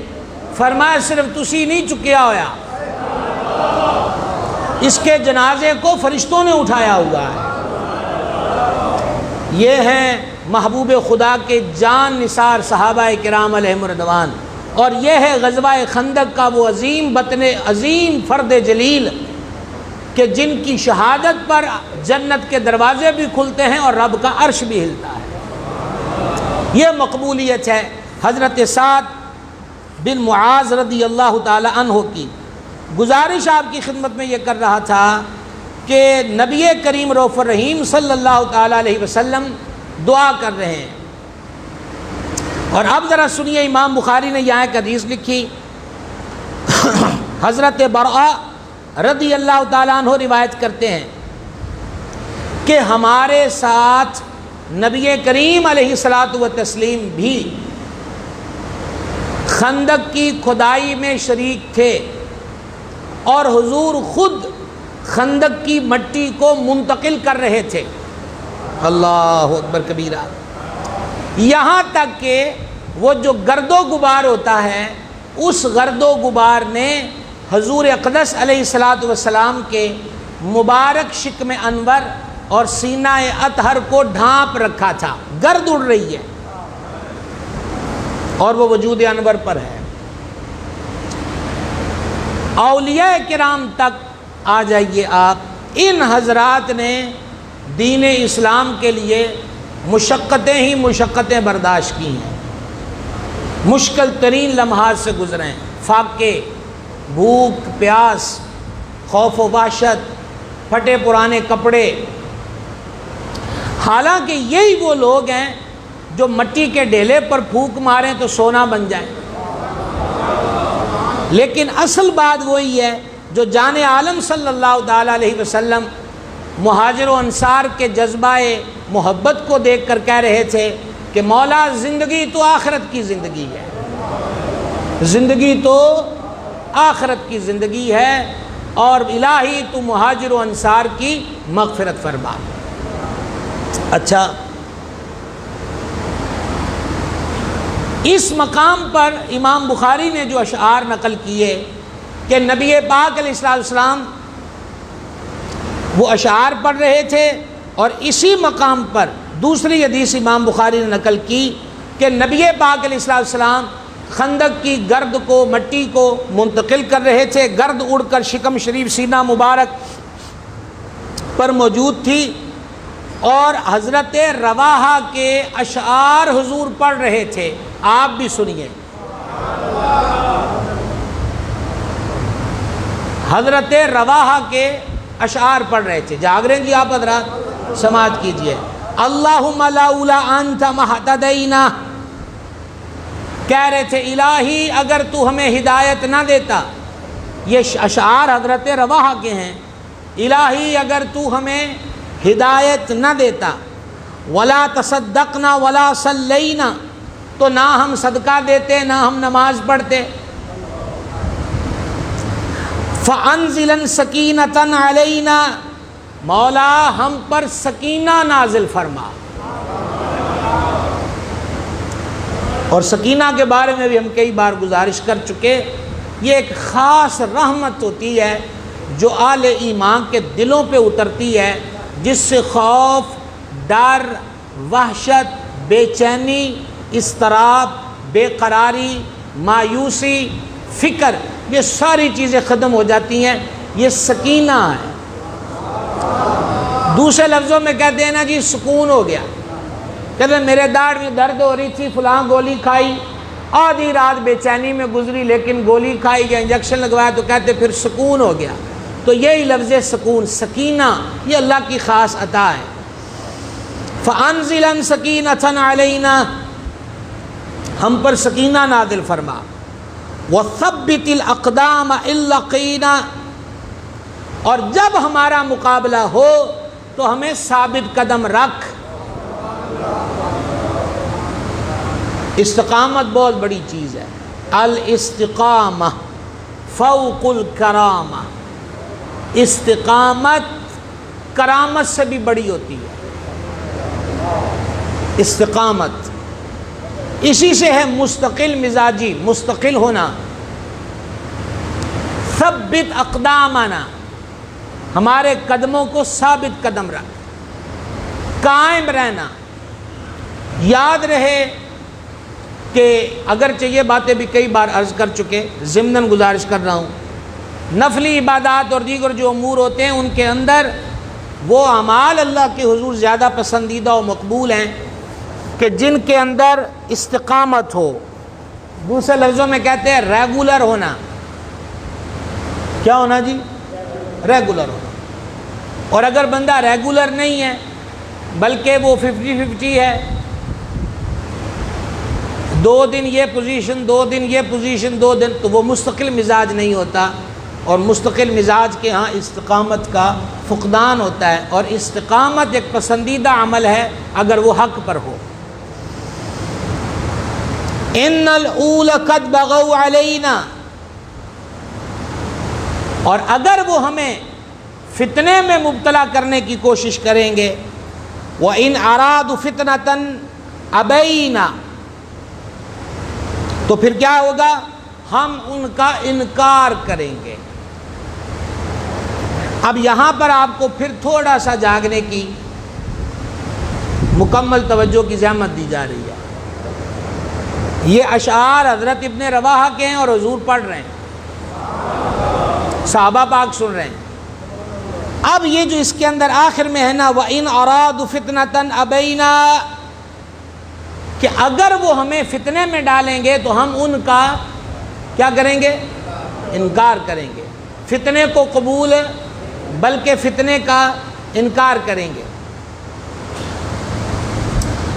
فرمایا صرف تسی نہیں چکیا ہویا، اس کے جنازے کو فرشتوں نے اٹھایا ہوا ہے۔ یہ ہیں محبوب خدا کے جان نثار صحابہ کرام علیہم رضوان، اور یہ ہے غزوہ خندق کا وہ عظیم بطن عظیم فرد جلیل کہ جن کی شہادت پر جنت کے دروازے بھی کھلتے ہیں اور رب کا عرش بھی ہلتا ہے۔ یہ مقبولیت ہے حضرت سعد بن معاذ رضی اللہ تعالی عنہ کی۔ گزارش آپ کی خدمت میں یہ کر رہا تھا کہ نبی کریم رؤوف الرحیم صلی اللہ تعالی علیہ وسلم دعا کر رہے ہیں، اور اب ذرا سنیے امام بخاری نے یہاں ایک حدیث لکھی۔ حضرت برآ رضی اللہ تعالیٰ عنہ روایت کرتے ہیں کہ ہمارے ساتھ نبی کریم علیہ الصلاۃ والتسلیم بھی خندق کی کھدائی میں شریک تھے، اور حضور خود خندق کی مٹی کو منتقل کر رہے تھے۔ اللہ اکبر کبیرہ۔ یہاں تک کہ وہ جو گرد و غبار ہوتا ہے، اس گرد و غبار نے حضور اقدس علیہ الصلاۃ والسلام کے مبارک شکم انور اور سینہ اطہر کو ڈھانپ رکھا تھا۔ گرد اڑ رہی ہے اور وہ وجود انور پر ہے۔ اولیاء کرام تک آ جائیے آپ، ان حضرات نے دین اسلام کے لیے مشقتیں ہی مشقتیں برداشت کی ہیں، مشکل ترین لمحات سے گزرے ہیں، فاقے، بھوک پیاس، خوف و وحشت، پھٹے پرانے کپڑے۔ حالانکہ یہی وہ لوگ ہیں جو مٹی کے ڈھیلے پر پھونک ماریں تو سونا بن جائیں، لیکن اصل بات وہی ہے جو جان عالم صلی اللہ تعالیٰ علیہ وسلم مہاجر و انصار کے جذبہ محبت کو دیکھ کر کہہ رہے تھے کہ مولا زندگی تو آخرت کی زندگی ہے، زندگی تو آخرت کی زندگی ہے، اور الہی تو مہاجر و انصار کی مغفرت فرما۔ اچھا، اس مقام پر امام بخاری نے جو اشعار نقل کیے کہ نبی پاک علیہ السلام وہ اشعار پڑھ رہے تھے، اور اسی مقام پر دوسری حدیث امام بخاری نے نقل کی کہ نبی پاک علیہ السلام خندق کی گرد کو، مٹی کو منتقل کر رہے تھے، گرد اڑ کر شکم شریف سینہ مبارک پر موجود تھی، اور حضرت رواحہ کے اشعار حضور پڑھ رہے تھے۔ آپ بھی سنیے، حضرت رواحہ کے اشعار پڑھ رہے تھے۔ جاگ رہے ہیں جی آپ حضرات؟ سماعت کیجئے۔ اللہم لولا انت مہتدینا، کہہ رہے تھے الہی اگر تو ہمیں ہدایت نہ دیتا، یہ اشعار حضرت رواحہ کے ہیں، الہی اگر تو ہمیں ہدایت نہ دیتا، ولا تصدقنا ولا صلینا، تو نہ ہم صدقہ دیتے نہ ہم نماز پڑھتے، فَأَنزِلًا سَكِينَةً عَلَيْنَا، مولا ہم پر سکینہ نازل فرما۔ اور سکینہ کے بارے میں بھی ہم کئی بار گزارش کر چکے، یہ ایک خاص رحمت ہوتی ہے جو اہل ایمان کے دلوں پہ اترتی ہے، جس سے خوف، ڈر، وحشت، بے چینی، اضطراب، بے قراری، مایوسی، فکر، یہ ساری چیزیں ختم ہو جاتی ہیں۔ یہ سکینہ ہے۔ دوسرے لفظوں میں کہتے ہیں نا جی سکون ہو گیا، کہتے ہیں میرے داڑھ میں درد ہو رہی تھی، فلاں گولی کھائی، آدھی رات بے چینی میں گزری لیکن گولی کھائی یا انجیکشن لگوایا تو کہتے پھر سکون ہو گیا۔ تو یہی لفظ سکون، سکینہ، یہ اللہ کی خاص عطا ہے۔ فَأَنزِلًا سَكِينَةً عَلَيْنَا، ہم پر سکینہ نازل فرما۔ وَثَبِّتِ الْأَقْدَامَ إِلَّقِينَا، اور جب ہمارا مقابلہ ہو تو ہمیں ثابت قدم رکھ۔ استقامت بہت بڑی چیز ہے۔ الاستقامہ فوق الکرامہ، استقامت کرامت سے بھی بڑی ہوتی ہے۔ استقامت اسی سے ہے مستقل مزاجی، مستقل ہونا۔ ثبت اقدامنا، ہمارے قدموں کو ثابت قدم رکھ۔ قائم رہنا. یاد رہے کہ اگرچہ یہ باتیں بھی کئی بار عرض کر چکے، ضمناً گزارش کر رہا ہوں، نفلی عبادات اور دیگر جو امور ہوتے ہیں ان کے اندر وہ اعمال اللہ کے حضور زیادہ پسندیدہ و مقبول ہیں کہ جن کے اندر استقامت ہو. دوسرے لفظوں میں کہتے ہیں ریگولر ہونا. کیا ہونا جی؟ ریگولر ہونا. اور اگر بندہ ریگولر نہیں ہے بلکہ وہ 50-50 ہے، 2 دن یہ پوزیشن، 2 دن یہ پوزیشن، 2 دن، تو وہ مستقل مزاج نہیں ہوتا. اور مستقل مزاج کے ہاں استقامت کا فقدان ہوتا ہے. اور استقامت ایک پسندیدہ عمل ہے اگر وہ حق پر ہو. ان الاول قد بغوا علینا، اور اگر وہ ہمیں فتنے میں مبتلا کرنے کی کوشش کریں گے، وَإِنْ أَرَادُوا فِتْنَةً أَبَيْنَا، تو پھر کیا ہوگا؟ ہم ان کا انکار کریں گے. اب یہاں پر آپ کو پھر تھوڑا سا جاگنے کی مکمل توجہ کی زحمت دی جا رہی ہے. یہ اشعار حضرت ابن رواحہ کے ہیں اور حضور پڑھ رہے ہیں، صحابہ پاک سن رہے ہیں. اب یہ جو اس کے اندر آخر میں ہے نا وَإِنْ أَرَادُوا فِتْنَةً أَبَيْنَا، کہ اگر وہ ہمیں فتنے میں ڈالیں گے تو ہم ان کا کیا کریں گے؟ انکار کریں گے. فتنے کو قبول بلکہ فتنے کا انکار کریں گے.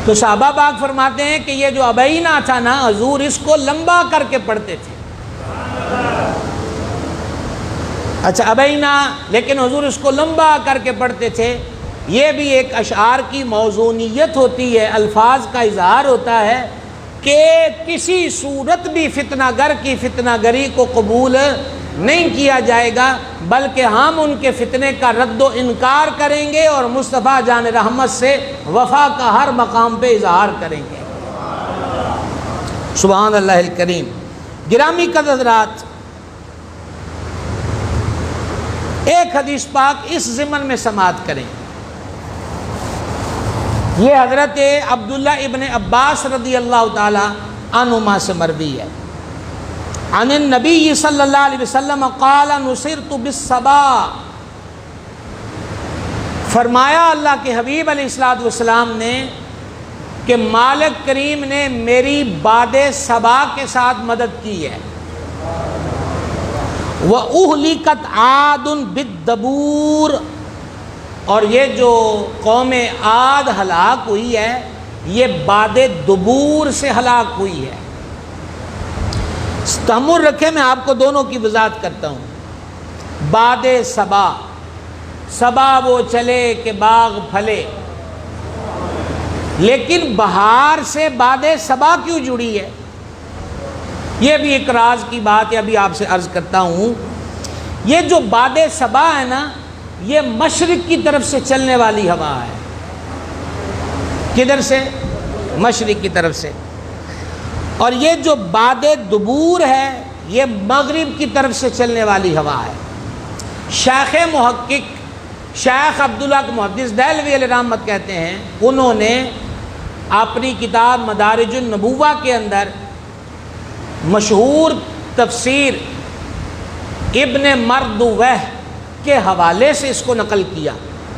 تو صحابہ پاک فرماتے ہیں کہ یہ جو ابینا تھا نا، حضور اس کو لمبا کر کے پڑھتے تھے. اچھا ابینا، لیکن حضور اس کو لمبا کر کے پڑھتے تھے. یہ بھی ایک اشعار کی موزونیت ہوتی ہے، الفاظ کا اظہار ہوتا ہے کہ کسی صورت بھی فتنہ گر کی فتنہ گری کو قبول نہیں کیا جائے گا، بلکہ ہم ان کے فتنے کا رد و انکار کریں گے اور مصطفیٰ جان رحمت سے وفا کا ہر مقام پہ اظہار کریں گے. سبحان اللہ الکریم. گرامی قدر حضرات، ایک حدیث پاک اس ضمن میں سماعت کریں. یہ حضرت عبداللہ ابن عباس رضی اللہ تعالی عنہما سے مروی ہے. عن النبی صلی اللہ علیہ وسلم قال نصرت بالصبا، فرمایا اللہ کے حبیب علیہ السلام نے کہ مالک کریم نے میری باد صبا کے ساتھ مدد کی ہے. وَأُهْلِكَتْ عَادٌ بِالدَّبُورِ، اور یہ جو قوم عاد ہلاک ہوئی ہے یہ باد دبور سے ہلاک ہوئی ہے. تحمل رکھے، میں آپ کو دونوں کی وضاحت کرتا ہوں. باد صبا، صبا وہ چلے کہ باغ پھلے، لیکن بہار سے باد صبا کیوں جڑی ہے؟ یہ بھی ایک راز کی بات ہے، ابھی آپ سے عرض کرتا ہوں. یہ جو باد صبا ہے نا، یہ مشرق کی طرف سے چلنے والی ہوا ہے. کدھر سے؟ مشرق کی طرف سے. اور یہ جو باد دبور ہے یہ مغرب کی طرف سے چلنے والی ہوا ہے. شیخ محقق شیخ عبداللہ محدث دہلوی علیہ رحمت کہتے ہیں، انہوں نے اپنی کتاب مدارج النبوہ کے اندر مشہور تفسیر ابن مردوہ کے حوالے سے اس کو نقل کیا.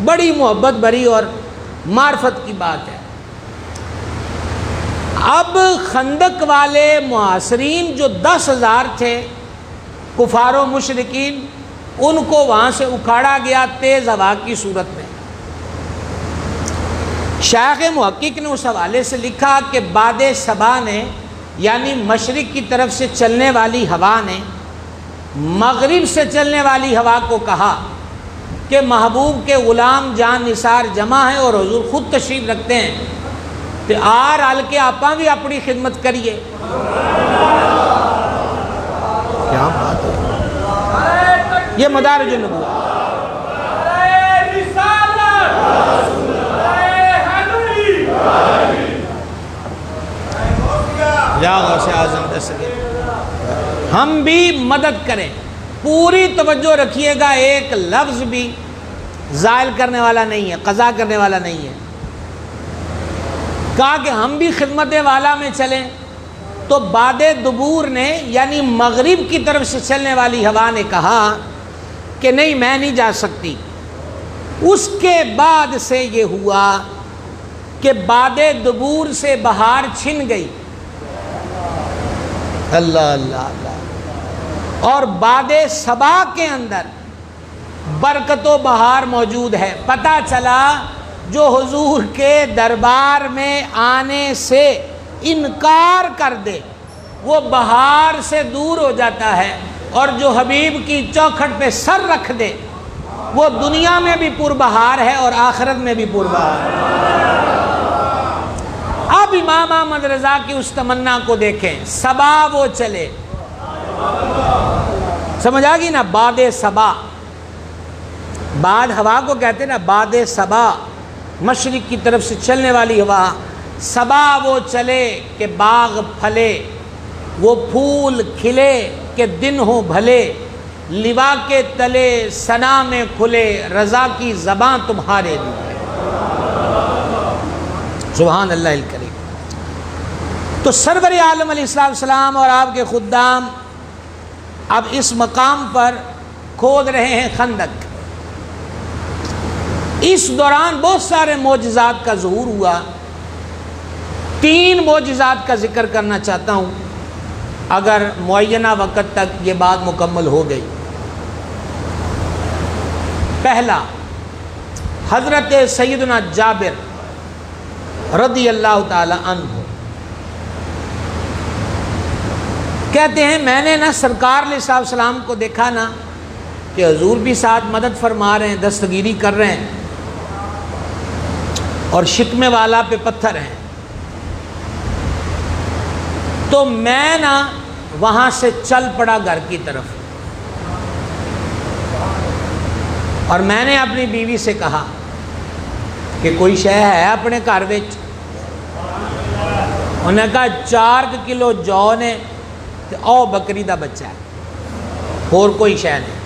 بڑی محبت بھری اور معرفت کی بات ہے. اب خندق والے محاصرین جو 10,000 تھے کفار و مشرکین، ان کو وہاں سے اکھاڑا گیا تیز ہوا کی صورت میں. شیخ محقق نے اس حوالے سے لکھا کہ باد صبا نے، یعنی مشرق کی طرف سے چلنے والی ہوا نے مغرب سے چلنے والی ہوا کو کہا کہ محبوب کے غلام جان نثار جمع ہیں اور حضور خود تشریف رکھتے ہیں، کہ آر آل کے آپاں بھی اپنی خدمت کریے. کیا بات ہے، یہ مدارج النبوہ. ہم بھی مدد کریں. پوری توجہ رکھیے گا، ایک لفظ بھی زائل کرنے والا نہیں ہے، قضا کرنے والا نہیں ہے. کہا کہ ہم بھی خدمت والا میں چلیں، تو باد دبور نے یعنی مغرب کی طرف سے چلنے والی ہوا نے کہا کہ نہیں میں نہیں جا سکتی۔ اس کے بعد سے یہ ہوا کہ باد دبور سے بہار چھن گئی، اللہ اللہ اللہ، اور باد صبا کے اندر برکت و بہار موجود ہے۔ پتہ چلا جو حضور کے دربار میں آنے سے انکار کر دے وہ بہار سے دور ہو جاتا ہے، اور جو حبیب کی چوکھٹ پہ سر رکھ دے وہ دنیا میں بھی پربہار ہے اور آخرت میں بھی پربہار ہے۔ اب امام احمد رضا کی اس تمنا کو دیکھیں، صبا وہ چلے، سمجھ آ گئی نا، باد صبا، باد ہوا کو کہتے ہیں نا، باد صبا مشرق کی طرف سے چلنے والی ہوا۔ صبا وہ چلے کہ باغ پھلے، وہ پھول کھلے کہ دن ہو بھلے، لوا کے تلے ثنا میں کھلے، رضا کی زباں تمہارے لیے، سبحان اللہ الکریم۔ تو سرور عالم علیہ السلام اور آپ کے خدام اب اس مقام پر کھود رہے ہیں خندق۔ اس دوران بہت سارے معجزات کا ظہور ہوا۔ 3 معجزات کا ذکر کرنا چاہتا ہوں اگر معینہ وقت تک یہ بات مکمل ہو گئی۔ پہلا، حضرت سیدنا جابر رضی اللہ تعالی عنہ کہتے ہیں میں نے نا سرکار علیہ السلام کو دیکھا نا کہ حضور بھی ساتھ مدد فرما رہے ہیں، دستگیری کر رہے ہیں، اور شکمے والا پہ پتھر ہیں، تو میں نا وہاں سے چل پڑا گھر کی طرف، اور میں نے اپنی بیوی سے کہا کہ کوئی شے ہے اپنے گھر وچ؟ انہوں نے کہا 4 کلو جو نے تے او بکری دا بچہ ہے، اور کوئی شے نہیں۔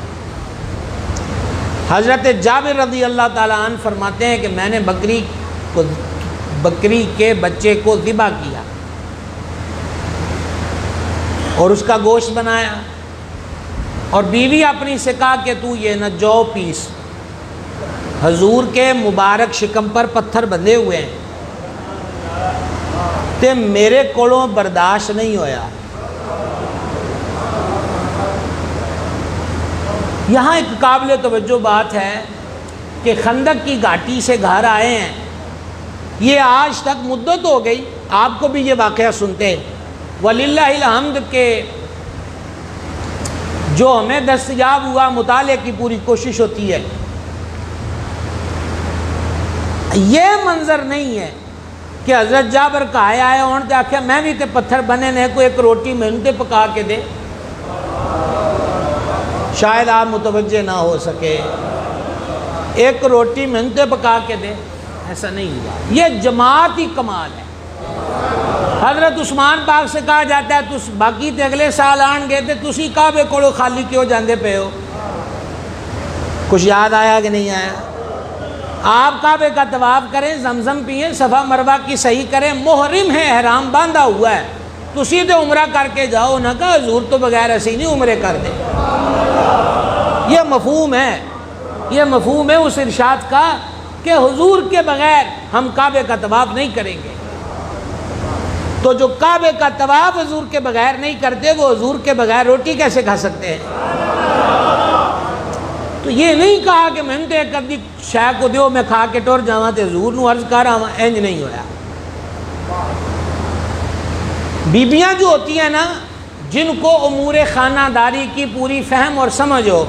حضرت جابر رضی اللہ تعالیٰ عنہ فرماتے ہیں کہ میں نے بکری کے بچے کو ذبح کیا اور اس کا گوشت بنایا، اور بیوی اپنی سے کہا کہ تو یہ نہ جو پیس، حضور کے مبارک شکم پر پتھر بندھے ہوئے ہیں تے میرے کولوں برداشت نہیں ہویا۔ یہاں ایک قابل توجہ بات ہے کہ خندق کی گھاٹی سے گھر آئے ہیں، یہ آج تک مدت ہو گئی، آپ کو بھی یہ واقعہ سنتے ہیں، وللہ الحمد کہ جو ہمیں دستیاب ہوا مطالعے کی پوری کوشش ہوتی ہے۔ یہ منظر نہیں ہے کہ حضرت جابر کہائے آئے ہون تے آکھیا میں بھی تے پتھر بنے نے، کوئی ایک روٹی مینوں تے پکا کے دے، شاید آپ متوجہ نہ ہو سکے، ایک روٹی مینوں تے پکا کے دے، ایسا نہیں ہوا۔ یہ جماعت ہی کمال ہے۔ حضرت عثمان پاک سے کہا جاتا ہے تس باقی تے اگلے سال آن گئے تے تسی کعبے کولو خالی کیوں جاندے پے ہو؟ کچھ یاد آیا کہ نہیں آیا؟ آپ کعبے کا طواف کریں، زمزم پئیں، صفا مروہ کی صحیح کریں، محرم ہے، احرام باندھا ہوا ہے، تسی تے عمرہ کر کے جاؤ، نہ کہا حضور تو بغیر ایسے نہیں عمرے کر دے۔ یہ مفہوم ہے، یہ مفہوم ہے اس ارشاد کا کہ حضور کے بغیر ہم کعبے کا طواف نہیں کریں گے۔ تو جو کعبے کا طواف حضور کے بغیر نہیں کرتے وہ حضور کے بغیر روٹی کیسے کھا سکتے ہیں؟ تو یہ نہیں کہا کہ میں نے ایک ادھی شے کو دیو میں کھا کے ٹر جاواں تے حضور نو عرض کر آواں، انج نہیں ہویا۔ بیبیاں جو ہوتی ہیں نا جن کو امور خانہ داری کی پوری فہم اور سمجھ ہو،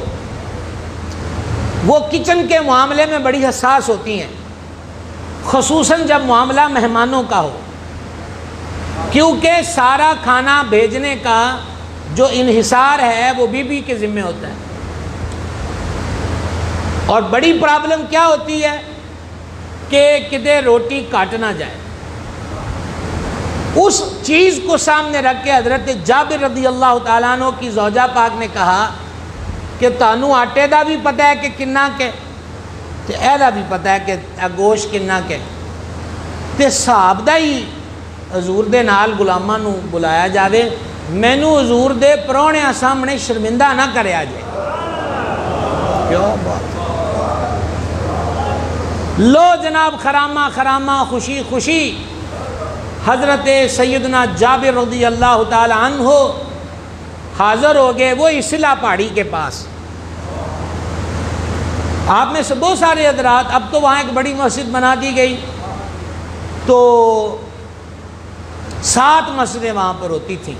وہ کچن کے معاملے میں بڑی حساس ہوتی ہیں، خصوصاً جب معاملہ مہمانوں کا ہو، کیونکہ سارا کھانا بھیجنے کا جو انحصار ہے وہ بیوی کے ذمہ ہوتا ہے۔ اور بڑی پرابلم کیا ہوتی ہے کہ کدے روٹی کاٹ نہ جائے۔ اس چیز کو سامنے رکھ کے حضرت جابر رضی اللہ تعالیٰ عنہ کی زوجہ پاک نے کہا کہ تانوں آٹے دا بھی پتہ ہے کہ کننا کے تے اے دا بھی پتہ ہے کہ گوشت کننا کے۔ تے صاحب دا ہی حضور دے نال غلاماں نو بلایا جاوے، مینوں حضور دے پراہنیاں سامنے شرمندہ نہ کریا جائے۔ کیا بات ہے۔ لو جناب خرامہ خرامہ خوشی خوشی حضرت سیدنا جابر رضی اللہ تعالی عنہ حاضر ہو گئے وہ اسلا پہاڑی کے پاس۔ آپ میں سے بہت سارے حضرات، اب تو وہاں ایک بڑی مسجد بنا دی گئی، تو 7 مسجدیں وہاں پر ہوتی تھیں،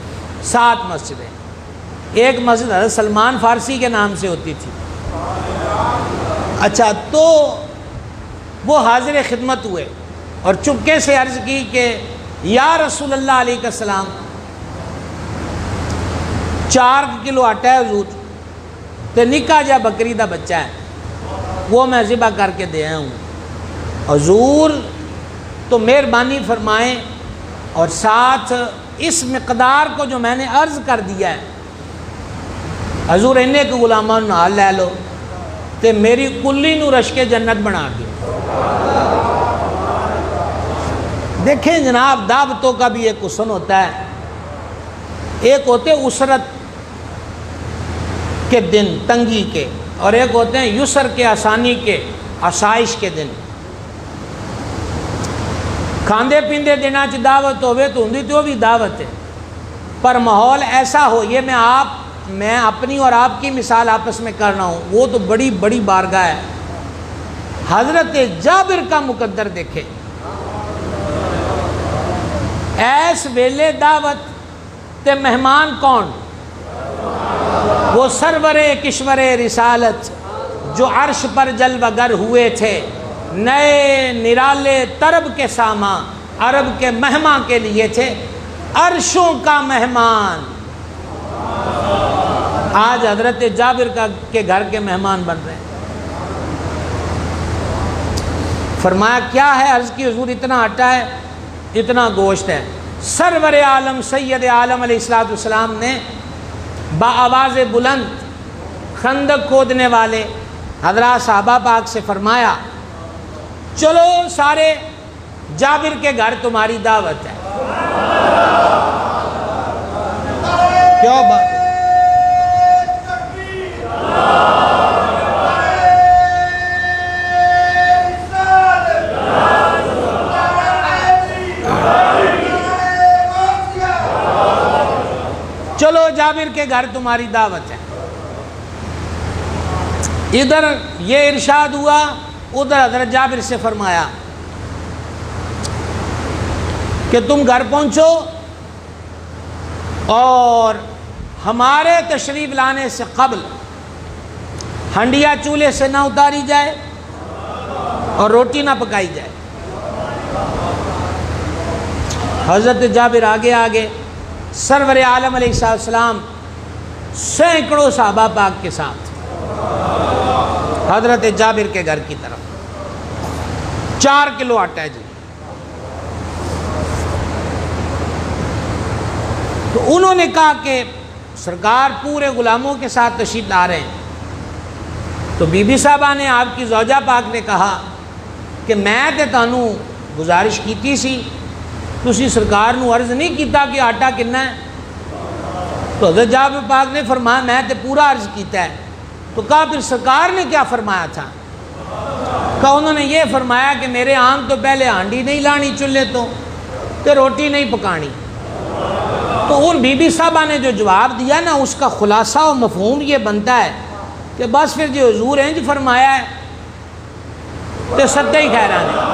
7 مسجدیں۔ ایک مسجد حضرت سلمان فارسی کے نام سے ہوتی تھی۔ اچھا، تو وہ حاضر خدمت ہوئے اور چپکے سے عرض کی کہ یا رسول اللہ علیہ السلام، 4 کلو آٹا ہے حضور، تے نکا جا بکری دا بچہ ہے، وہ میں ذبح کر کے دے آیا ہوں، حضور تو مہربانی فرمائیں اور ساتھ اس مقدار کو جو میں نے عرض کر دیا ہے حضور انہیں کو غلاماں نال لے لو تے میری کلی نو رشک جنت بنا دو۔ دیکھیں جناب، دعوتوں کا بھی ایک حسن ہوتا ہے، ایک ہوتے اسرت کے دن تنگی کے، اور ایک ہوتے ہیں یسر کے آسانی کے آسائش کے دن۔ کھاندے پیندے دنوں چ دعوت ہوئے تو ہوندی تو بھی دعوت ہے، پر ماحول ایسا ہو، یہ میں اپنی اور آپ کی مثال آپس میں کرنا ہوں، وہ تو بڑی بڑی بارگاہ ہے۔ حضرت جابر کا مقدر دیکھے، ایس ویلے دعوت تے مہمان کون؟ وہ سرور کشور رسالت جو عرش پر جلوہ گر ہوئے تھے، نئے نرالے طرب کے سامان عرب کے مہمان کے لیے تھے، عرشوں کا مہمان۔ آج حضرت جابر کے گھر کے مہمان بن رہے ہیں۔ فرمایا کیا ہے؟ عرض کی حضور اتنا آٹا ہے، اتنا گوشت ہے۔ سرور عالم سید عالم علیہ السلام نے بآواز بلند خندق کھودنے والے حضرات صحابہ پاک سے فرمایا چلو سارے، جابر کے گھر تمہاری دعوت ہے۔ کیا بات ہے؟ چلو جابر کے گھر تمہاری دعوت ہے۔ ادھر یہ ارشاد ہوا، ادھر حضرت جابر سے فرمایا کہ تم گھر پہنچو اور ہمارے تشریف لانے سے قبل ہنڈیا چولہے سے نہ اتاری جائے اور روٹی نہ پکائی جائے۔ حضرت جابر آگے آگے سرور عالم علیہ السلام سینکڑوں صحابہ پاک کے ساتھ حضرت جابر کے گھر کی طرف۔ 4 کلو آٹا ہے جی۔ تو انہوں نے کہا کہ سرکار پورے غلاموں کے ساتھ تشریف لا رہے ہیں۔ تو بی بی صاحبہ نے، آپ کی زوجہ پاک نے کہا کہ میں تے تانوں گزارش کیتی سی، تسی سرکار نو عرض نہیں کیتا کہ آٹا کنا ہے؟ تو حضرت جابر پاک نے فرمایا میں تے پورا عرض کیتا ہے۔ تو کہا پھر سرکار نے کیا فرمایا تھا؟ کہا انہوں نے یہ فرمایا کہ میرے آن تو پہلے ہانڈی نہیں لانی چولہے تو تے روٹی نہیں پکانی۔ تو ان بی بی صاحبہ نے جو جواب دیا نا، اس کا خلاصہ و مفہوم یہ بنتا ہے کہ بس پھر جو حضور ہیں جو فرمایا ہے تے صدقہ ہی خیران ہے۔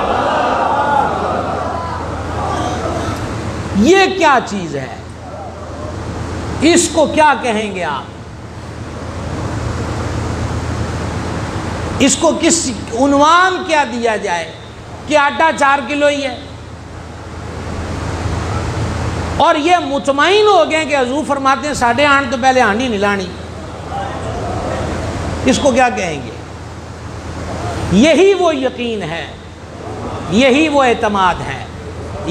یہ کیا چیز ہے؟ اس کو کیا کہیں گے آپ؟ اس کو کس عنوان کیا دیا جائے کہ آٹا 4 کلو ہی ہے؟ اور یہ مطمئن ہو گئے کہ حضور فرماتے ہیں ساڑھے 8 تو پہلے ہانڈی نہیں لانی۔ اس کو کیا کہیں گے؟ یہی وہ یقین ہے، یہی وہ اعتماد ہے،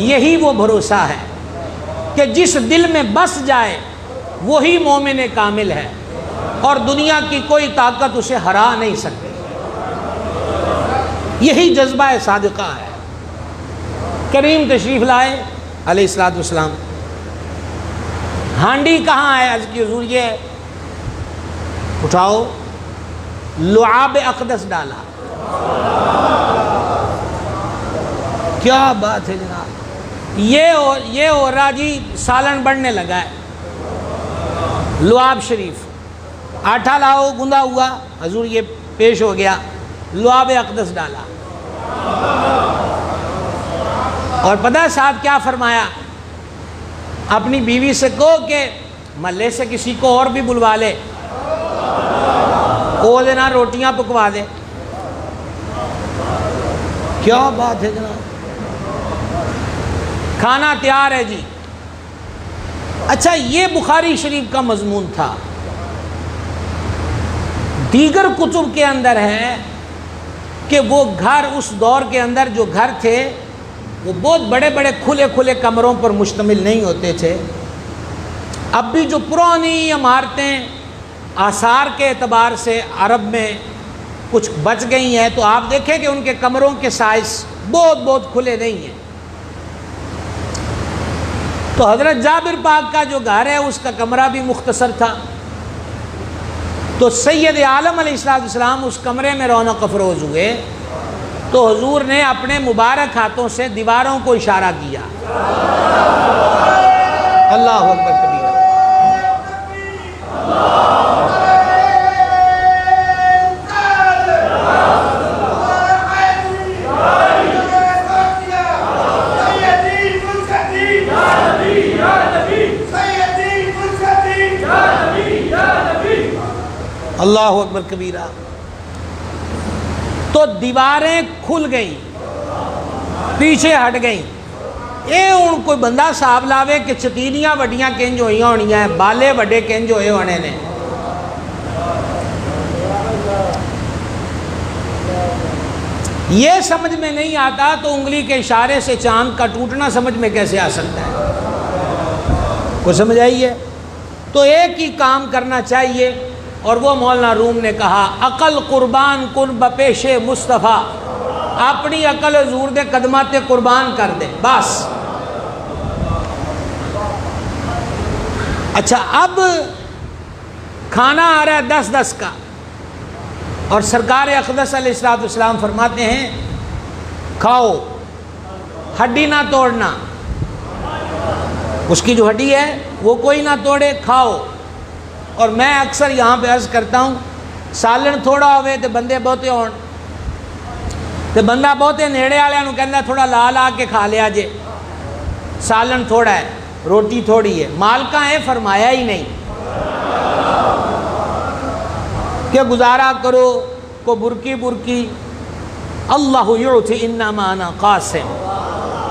یہی وہ بھروسہ ہے کہ جس دل میں بس جائے وہی مومن کامل ہے، اور دنیا کی کوئی طاقت اسے ہرا نہیں سکتی۔ یہی جذبہ صادقہ ہے۔ کریم تشریف لائے علیہ الصلوۃ والسلام. ہانڈی کہاں ہے؟ عرض کی حضور یہ ہے. اٹھاؤ. لعاب اقدس ڈالا. کیا بات ہے جناب. یہ ہو رہا جی سالن بڑھنے لگا ہے. لعاب شریف. آٹا لاؤ گندا ہوا. حضور یہ پیش ہو گیا. لعاب اقدس ڈالا. اور پتہ صاحب کیا فرمایا؟ اپنی بیوی سے کہو کہ محلے سے کسی کو اور بھی بلوا لے, وہ دینا روٹیاں پکوا دے. کیا بات ہے جناب. کھانا تیار ہے جی. اچھا یہ بخاری شریف کا مضمون تھا. دیگر کتب کے اندر ہے کہ وہ گھر اس دور کے اندر جو گھر تھے وہ بہت بڑے بڑے کھلے کھلے کمروں پر مشتمل نہیں ہوتے تھے. اب بھی جو پرانی عمارتیں آثار کے اعتبار سے عرب میں کچھ بچ گئی ہیں تو آپ دیکھیں کہ ان کے کمروں کے سائز بہت بہت کھلے نہیں ہیں. تو حضرت جابر پاک کا جو گھر ہے اس کا کمرہ بھی مختصر تھا. تو سید عالم علیہ السلام اس کمرے میں رونق افروز ہوئے تو حضور نے اپنے مبارک ہاتھوں سے دیواروں کو اشارہ کیا. اللہ اکبر کبیرہ. اللہ اکبر کبیرہ. تو دیواریں کھل گئیں, پیچھے ہٹ گئیں. یہ ہوں کوئی بندہ صاحب لاوے کہ چتیلیاں وڈیاں کنج ہوئی ہونی ہیں, بالے وڈے کنج ہوئے ہونے نے. یہ سمجھ میں نہیں آتا تو انگلی کے اشارے سے چاند کا ٹوٹنا سمجھ میں کیسے آ سکتا ہے؟ کوئی سمجھ آئیے؟ تو ایک ہی کام کرنا چاہیے, اور وہ مولانا روم نے کہا عقل قربان کن بپیش مصطفیٰ. اپنی عقل حضور دے قدمات قربان کر دے بس. اچھا اب کھانا آ رہا ہے 10-10 کا, اور سرکار اقدس علیہ السلام فرماتے ہیں کھاؤ, ہڈی نہ توڑنا. اس کی جو ہڈی ہے وہ کوئی نہ توڑے, کھاؤ. اور میں اکثر یہاں پہ عرض کرتا ہوں سالن تھوڑا ہوئے تو بندے بہتے ہون, تو بندہ بہتے نیڑے والوں کہندا تھوڑا لا لا کے کھا لیا جے, سالن تھوڑا ہے روٹی تھوڑی ہے. مالکہ ہے فرمایا ہی نہیں کہ گزارا کرو کو برکی برکی. اللہ یعطی انما انا قاسم.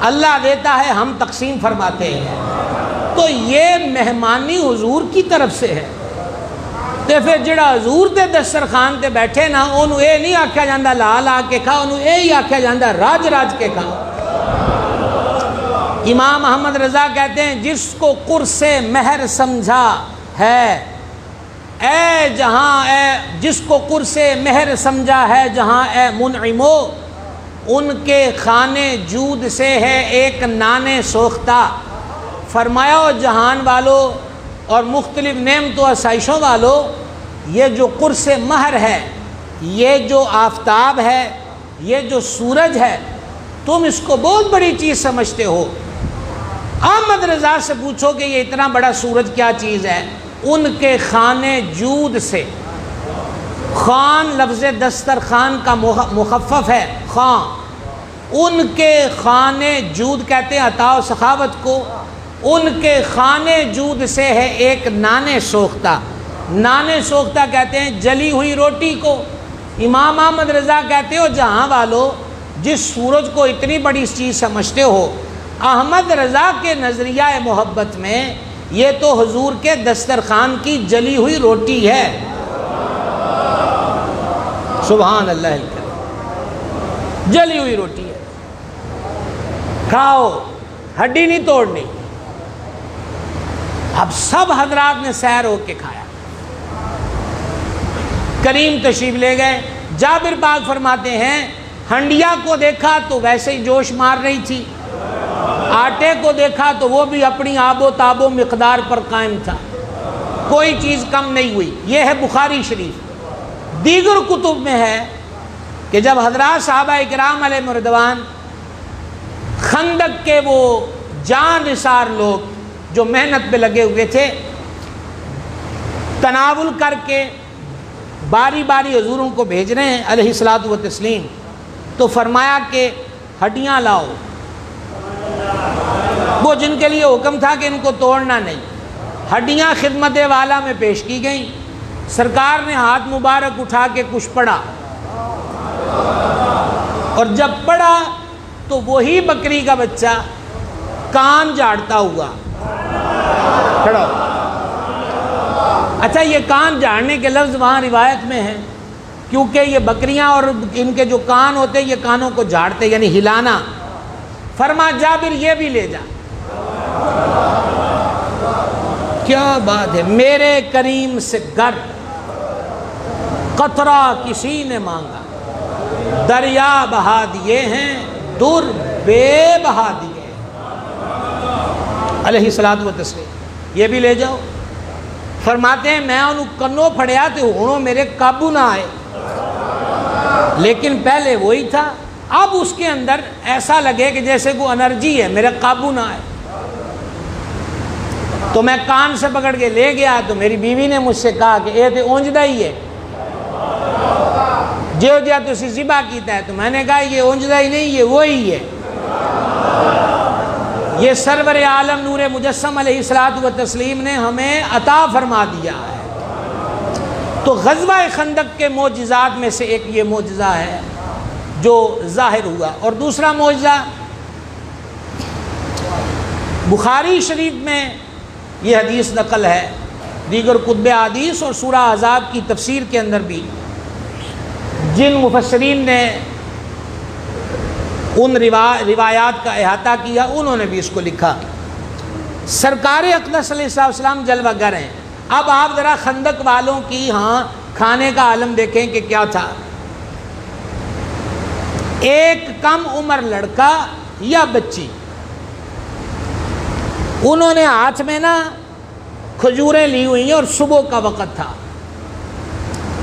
اللہ دیتا ہے, ہم تقسیم فرماتے ہیں. تو یہ مہمانی حضور کی طرف سے ہے. تے پھر جڑا حضور دے دسترخوان تے بیٹھے نا انہوں یہ نہیں آکھیا جاندہ لا لا کے کھا, انہوں یہ آکھیا جاندہ راج راج کے کھا. امام احمد رضا کہتے ہیں جس کو قرص مہر سمجھا ہے اے جہاں اے, جس کو قرص مہر سمجھا ہے جہاں اے منعمو, ان کے خانے جود سے ہے ایک نانے سوختہ. فرمایا او جہان والو اور مختلف نعمتوں آسائشوں والو, یہ جو قرص مہر ہے, یہ جو آفتاب ہے, یہ جو سورج ہے, تم اس کو بہت بڑی چیز سمجھتے ہو. احمد رضا سے پوچھو کہ یہ اتنا بڑا سورج کیا چیز ہے. ان کے خانے جود سے, خان لفظ دسترخوان کا مخفف ہے خان, ان کے خانے جود کہتے ہیں عطا و سخاوت کو. ان کے خانے جود سے ہے ایک نانے سوختہ. نانے سوختہ کہتے ہیں جلی ہوئی روٹی کو. امام احمد رضا کہتے ہو جہاں والو جس سورج کو اتنی بڑی چیز سمجھتے ہو, احمد رضا کے نظریہ محبت میں یہ تو حضور کے دسترخوان کی جلی ہوئی روٹی ہے. سبحان اللہ الکریم, جلی ہوئی روٹی ہے. کھاؤ, ہڈی نہیں توڑنی. اب سب حضرات نے سیر ہو کے کھایا. کریم تشریف لے گئے. جابر پاک فرماتے ہیں ہنڈیا کو دیکھا تو ویسے ہی جوش مار رہی تھی, آٹے کو دیکھا تو وہ بھی اپنی آب و تاب و مقدار پر قائم تھا، کوئی چیز کم نہیں ہوئی۔ یہ ہے بخاری شریف۔ دیگر کتب میں ہے کہ جب حضرات صحابہ اکرام علیہ رضوان خندق کے وہ جان نثار لوگ جو محنت پہ لگے ہوئے تھے، تناول کر کے باری باری حضوروں کو بھیج رہے ہیں علیہ الصلوۃ والتسلیم، تو فرمایا کہ ہڈیاں لاؤ، وہ جن کے لیے حکم تھا کہ ان کو توڑنا نہیں، ہڈیاں خدمت والا میں پیش کی گئیں۔ سرکار نے ہاتھ مبارک اٹھا کے کچھ پڑھا، اور جب پڑھا تو وہی بکری کا بچہ کان جھاڑتا ہوا کھڑا۔ اچھا، یہ کان جھاڑنے کے لفظ وہاں روایت میں ہیں، کیونکہ یہ بکریاں اور ان کے جو کان ہوتے ہیں یہ کانوں کو جھاڑتے، یعنی ہلانا۔ فرما جابر یہ بھی لے جا۔ کیا بات ہے، میرے کریم سے گر قطرہ کسی نے مانگا، دریا بہا دیے ہیں، در بے بہا دیے ہیں، علیہ الصلوۃ والتسلیم۔ یہ بھی لے جاؤ۔ فرماتے ہیں میں انہوں کنوں پھڑیا تو ہونوں میرے قابو نہ آئے، لیکن پہلے وہی تھا، اب اس کے اندر ایسا لگے کہ جیسے کوئی انرجی ہے، میرے قابو نہ آئے۔ تو میں کان سے پکڑ کے لے گیا تو میری بیوی نے مجھ سے کہا کہ یہ تو اونجدہ ہی ہے، جو جا تو اسی ذبح کیتا ہے۔ تو میں نے کہا یہ اونجدہ ہی نہیں، یہ وہی ہے، یہ سرور عالم نور مجسم علیہ الصلوۃ والتسلیم نے ہمیں عطا فرما دیا ہے۔ تو غزوہ خندق کے معجزات میں سے ایک یہ معجزہ ہے جو ظاہر ہوا۔ اور دوسرا معجزہ بخاری شریف میں یہ حدیث نقل ہے، دیگر کتب حدیث اور سورہ احزاب کی تفسیر کے اندر بھی جن مفسرین نے ان روایات کا احاطہ کیا انہوں نے بھی اس کو لکھا۔ سرکار اقدس علیہ السلام جلوہ گر ہیں۔ اب آپ ذرا خندق والوں کی کھانے کا عالم دیکھیں کہ کیا تھا۔ ایک کم عمر لڑکا یا بچی، انہوں نے ہاتھ میں کھجوریں لی ہوئی ہیں اور صبح کا وقت تھا۔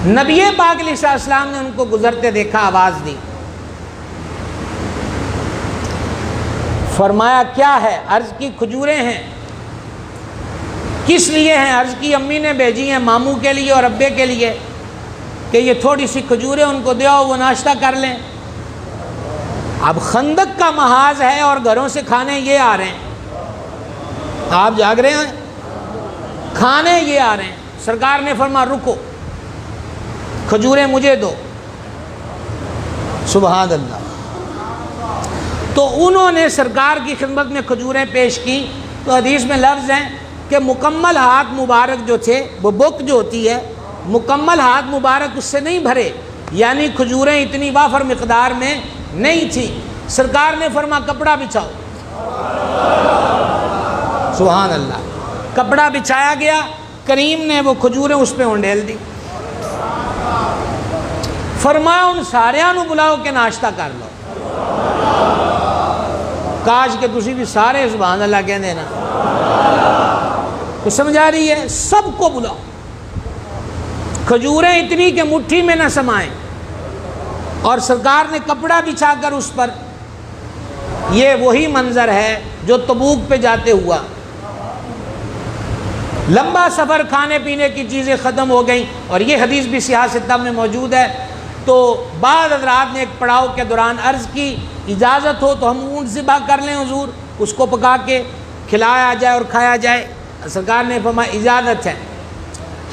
نبی پاک علیہ السلام نے ان کو گزرتے دیکھا، آواز دی، فرمایا کیا ہے؟ عرض کی کھجوریں ہیں۔ کس لیے ہیں؟ عرض کی امی نے بھیجی ہیں ماموں کے لیے اور ابے کے لیے کہ یہ تھوڑی سی کھجوریں ان کو دیو، وہ ناشتہ کر لیں۔ اب خندق کا محاذ ہے اور گھروں سے کھانے یہ آ رہے ہیں، آپ جاگ رہے ہیں، کھانے یہ آ رہے ہیں۔ سرکار نے فرمایا رکو، کھجوریں مجھے دو۔ سبحان اللہ۔ تو انہوں نے سرکار کی خدمت میں کھجوریں پیش کی، تو حدیث میں لفظ ہیں کہ مکمل ہاتھ مبارک جو تھے، وہ بک جو ہوتی ہے مکمل ہاتھ مبارک اس سے نہیں بھرے، یعنی کھجوریں اتنی وافر مقدار میں نہیں تھی۔ سرکار نے فرمایا کپڑا بچھاؤ۔ سبحان اللہ۔ کپڑا بچھایا گیا، کریم نے وہ کھجوریں اس پہ انڈیل دی۔ فرمایا ان ساریاں نو بلاؤ کہ ناشتہ کر لو۔ کاش کہ تسی بھی سارے سبحان اللہ کہہ دینا، تو سمجھ آ رہی ہے؟ سب کو بلاؤ۔ کھجوریں اتنی کہ مٹھی میں نہ سمائیں، اور سرکار نے کپڑا بچھا کر اس پر، یہ وہی منظر ہے جو تبوک پہ جاتے ہوا۔ لمبا سفر، کھانے پینے کی چیزیں ختم ہو گئیں، اور یہ حدیث بھی صحیح ستہ میں موجود ہے۔ تو بعض حضرات نے ایک پڑاؤ کے دوران عرض کی اجازت ہو تو ہم اونٹ ذبح کر لیں حضور، اس کو پکا کے کھلایا جائے اور کھایا جائے۔ سرکار نے فرمایا اجازت ہے۔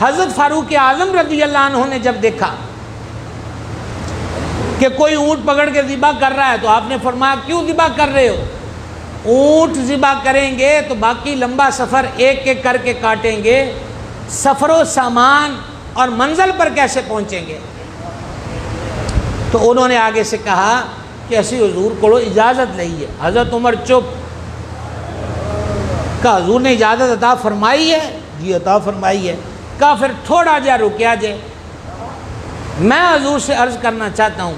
حضرت فاروق اعظم رضی اللہ عنہ نے جب دیکھا کہ کوئی اونٹ پکڑ کے ذبح کر رہا ہے تو آپ نے فرمایا کیوں ذبح کر رہے ہو؟ اونٹ ذبح کریں گے تو باقی لمبا سفر ایک ایک کر کے کاٹیں گے، سفر و سامان اور منزل پر کیسے پہنچیں گے؟ تو انہوں نے آگے سے کہا کہ ایسی حضور کو اجازت نہیں ہے۔ حضرت عمر چپ، کہا حضور نے اجازت عطا فرمائی ہے؟ جی عطا فرمائی ہے۔ کہا پھر تھوڑا جا رکیا جائے، میں حضور سے عرض کرنا چاہتا ہوں،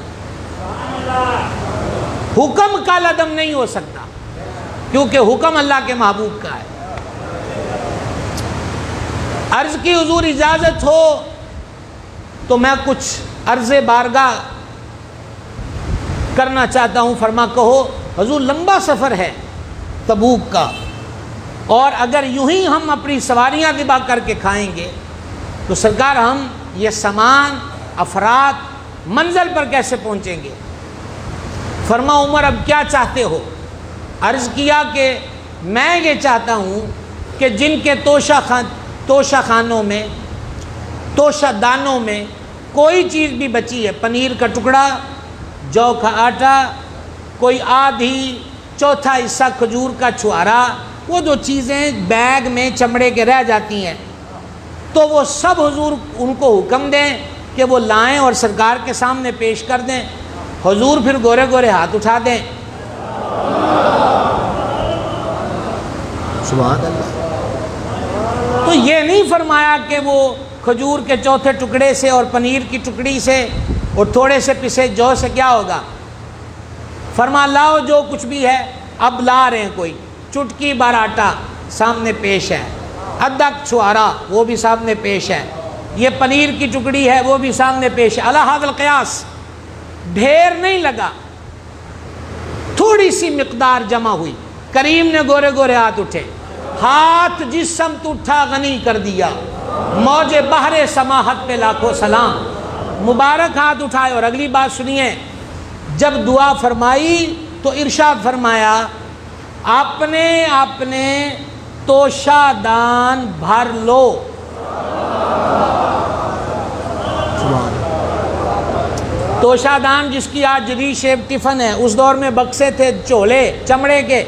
حکم کا عدم نہیں ہو سکتا، کیونکہ حکم اللہ کے محبوب کا ہے۔ عرض کی حضور اجازت ہو تو میں کچھ عرض بارگاہ کرنا چاہتا ہوں۔ فرما کہو حضور لمبا سفر ہے تبوک کا، اور اگر یوں ہی ہم اپنی سواریاں ذبح کر کے کھائیں گے تو سرکار ہم یہ سامان افراد منزل پر کیسے پہنچیں گے؟ فرما عمر اب کیا چاہتے ہو؟ عرض کیا کہ میں یہ چاہتا ہوں کہ جن کے توشہ خانوں میں، توشہ دانوں میں کوئی چیز بھی بچی ہے، پنیر کا ٹکڑا، جو کا آٹا، کوئی آدھی چوتھا حصہ کھجور کا چھوارا، وہ جو چیزیں بیگ میں چمڑے کے رہ جاتی ہیں، تو وہ سب حضور ان کو حکم دیں کہ وہ لائیں اور سرکار کے سامنے پیش کر دیں۔ حضور پھر گورے گورے ہاتھ اٹھا دیں۔ سبحان اللہ۔ تو یہ نہیں فرمایا کہ وہ کھجور کے چوتھے ٹکڑے سے اور پنیر کی ٹکڑی سے اور تھوڑے سے پسے جو سے کیا ہوگا۔ فرما لاؤ جو کچھ بھی ہے، اب لا رہے ہیں، کوئی چٹکی بھر آٹا سامنے پیش ہے، ادرک چھوارا وہ بھی سامنے پیش ہے، یہ پنیر کی ٹکڑی ہے وہ بھی سامنے پیش ہے۔ علی ھذا القیاس، ڈھیر نہیں لگا، تھوڑی سی مقدار جمع ہوئی۔ کریم نے گورے گورے ہاتھ اٹھے، ہاتھ جس سمت اٹھا غنی کر دیا، موج بحر سماحت پہ لاکھوں سلام۔ مبارک ہاتھ اٹھائے۔ اور اگلی بات سنیے، جب دعا فرمائی تو ارشاد فرمایا اپنے توشہ دان بھر لو۔ توشہ دان جس کی آج جدید شیپ ٹفن ہے، اس دور میں بکسے تھے چولے چمڑے کے۔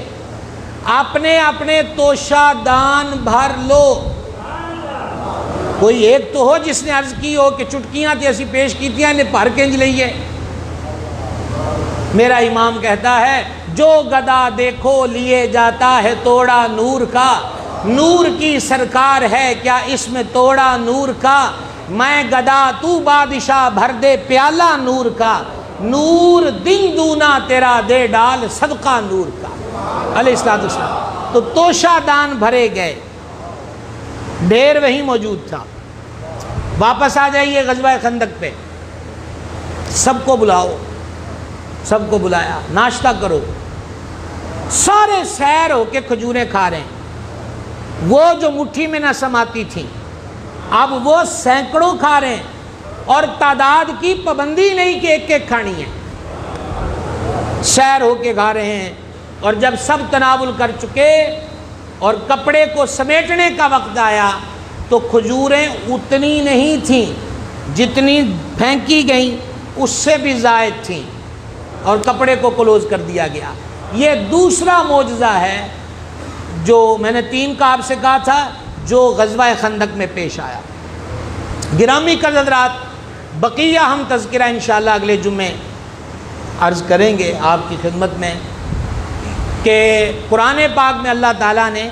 اپنے توشہ دان بھر لو۔ کوئی ایک تو ہو جس نے عرض کی ہو کہ چٹکیاں تھی اسی پیش کی تھی نے بھر کے انج لئیے۔ میرا امام کہتا ہے جو گدا دیکھو لیے جاتا ہے توڑا نور کا، نور کی سرکار ہے کیا اس میں توڑا نور کا، میں گدا تو بادشاہ بھر دے پیالہ نور کا، نور دن دونا تیرا دے ڈال صدقہ نور کا۔ علیہ السلام۔ تو توشہ دان بھرے گئے، ڈھیر وہیں موجود تھا۔ واپس آ جائیے غزوہ خندق پہ، سب کو بلاؤ، سب کو بلایا، ناشتہ کرو، سارے سیر ہو کے کھجوریں کھا رہے ہیں۔ وہ جو مٹھی میں نہ سماتی تھیں اب وہ سینکڑوں کھا رہے ہیں، اور تعداد کی پابندی نہیں کہ ایک ایک کھانی ہے، سیر ہو کے کھا رہے ہیں۔ اور جب سب تناول کر چکے اور کپڑے کو سمیٹنے کا وقت آیا تو کھجوریں اتنی نہیں تھیں جتنی پھینکی گئیں، اس سے بھی زائد تھیں، اور کپڑے کو کلوز کر دیا گیا۔ یہ دوسرا معجزہ ہے جو میں نے 3 کا آپ سے کہا تھا، جو غزوہ خندق میں پیش آیا۔ گرامی کا حضرات، بقیہ ہم تذکرہ انشاءاللہ اگلے جمعے عرض کریں گے آپ کی خدمت میں، کہ قرآن پاک میں اللہ تعالیٰ نے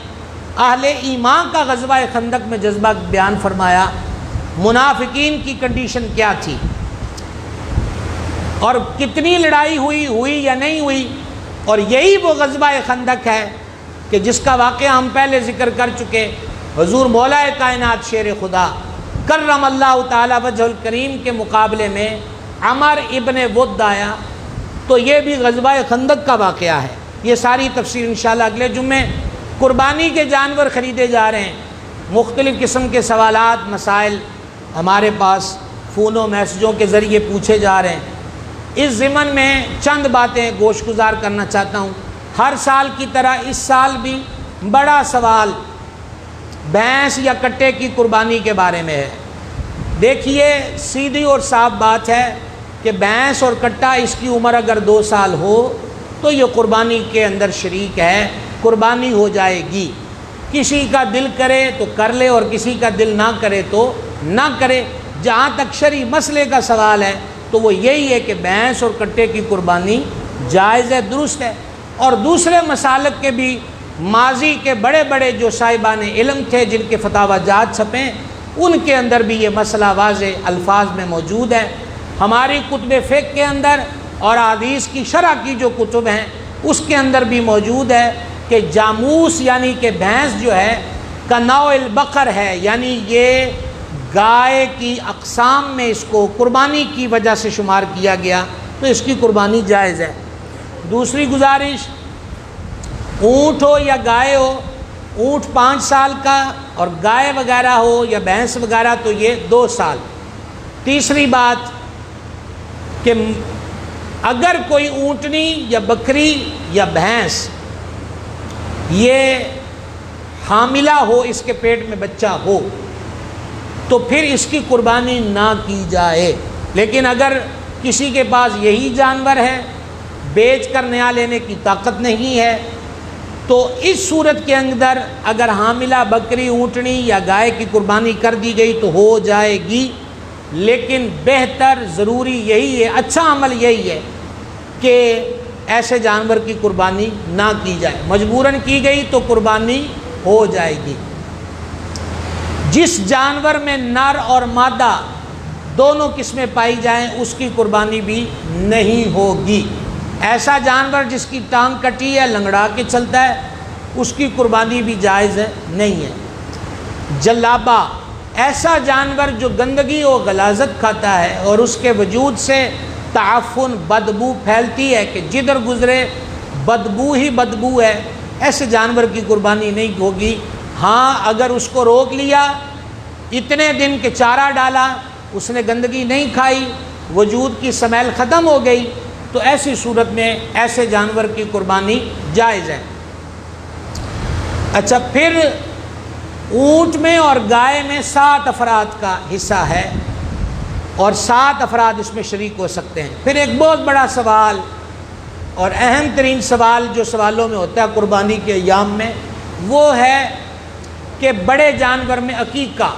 اہل ایمان کا غزوہ خندق میں جذبہ بیان فرمایا، منافقین کی کنڈیشن کیا تھی، اور کتنی لڑائی ہوئی یا نہیں ہوئی۔ اور یہی وہ غزوہ خندق ہے کہ جس کا واقعہ ہم پہلے ذکر کر چکے۔ حضور مولا کائنات شیر خدا کرم اللہ تعالی وجہ الکریم کے مقابلے میں عمر ابن ود آیا، تو یہ بھی غزوہ خندق کا واقعہ ہے۔ یہ ساری تفسیر انشاءاللہ اگلے جمعے۔ قربانی کے جانور خریدے جا رہے ہیں، مختلف قسم کے سوالات مسائل ہمارے پاس فون و میسجوں کے ذریعے پوچھے جا رہے ہیں۔ اس ضمن میں چند باتیں گوش گزار کرنا چاہتا ہوں۔ ہر سال کی طرح اس سال بھی بڑا سوال بھینس یا کٹے کی قربانی کے بارے میں ہے۔ دیکھیے سیدھی اور صاف بات ہے کہ بھینس اور کٹا اس کی عمر اگر 2 سال ہو تو یہ قربانی کے اندر شریک ہے، قربانی ہو جائے گی۔ کسی کا دل کرے تو کر لے اور کسی کا دل نہ کرے تو نہ کرے۔ جہاں تک شرعی مسئلے کا سوال ہے تو وہ یہی ہے کہ بھینس اور کٹے کی قربانی جائز ہے، درست ہے۔ اور دوسرے مسالک کے بھی ماضی کے بڑے بڑے جو صاحبان علم تھے جن کے فتاوی جات چھپیں، ان کے اندر بھی یہ مسئلہ واضح الفاظ میں موجود ہے۔ ہماری کتب فقہ کے اندر اور حدیث کی شرح کی جو کتب ہیں اس کے اندر بھی موجود ہے کہ جاموس یعنی کہ بھینس جو ہے کنوع البقر ہے، یعنی یہ گائے کی اقسام میں اس کو قربانی کی وجہ سے شمار کیا گیا، تو اس کی قربانی جائز ہے۔ دوسری گزارش، اونٹ ہو یا گائے ہو، اونٹ 5 سال کا اور گائے وغیرہ ہو یا بھینس وغیرہ تو یہ 2 سال۔ تیسری بات کہ اگر کوئی اونٹنی یا بکری یا بھینس یہ حاملہ ہو، اس کے پیٹ میں بچہ ہو، تو پھر اس کی قربانی نہ کی جائے۔ لیکن اگر کسی کے پاس یہی جانور ہے، بیچ کر نیا لینے کی طاقت نہیں ہے، تو اس صورت کے اندر اگر حاملہ بکری، اونٹنی یا گائے کی قربانی کر دی گئی تو ہو جائے گی۔ لیکن بہتر، ضروری یہی ہے، اچھا عمل یہی ہے کہ ایسے جانور کی قربانی نہ کی جائے۔ مجبوراً کی گئی تو قربانی ہو جائے گی۔ جس جانور میں نر اور مادہ دونوں قسمیں پائی جائیں اس کی قربانی بھی نہیں ہوگی۔ ایسا جانور جس کی ٹانگ کٹی ہے، لنگڑا کے چلتا ہے، اس کی قربانی بھی جائز نہیں ہے۔ جلابہ، ایسا جانور جو گندگی و غلاظت کھاتا ہے اور اس کے وجود سے تعفن، بدبو پھیلتی ہے کہ جدھر گزرے بدبو ہی بدبو ہے، ایسے جانور کی قربانی نہیں ہوگی۔ ہاں اگر اس کو روک لیا، اتنے دن کے چارہ ڈالا، اس نے گندگی نہیں کھائی، وجود کی سمیل ختم ہو گئی، تو ایسی صورت میں ایسے جانور کی قربانی جائز ہے۔ اچھا، پھر اونٹ میں اور گائے میں 7 افراد کا حصہ ہے اور 7 افراد اس میں شریک ہو سکتے ہیں۔ پھر ایک بہت بڑا سوال اور اہم ترین سوال جو سوالوں میں ہوتا ہے قربانی کے ایام میں، وہ ہے کہ بڑے جانور میں عقیقہ۔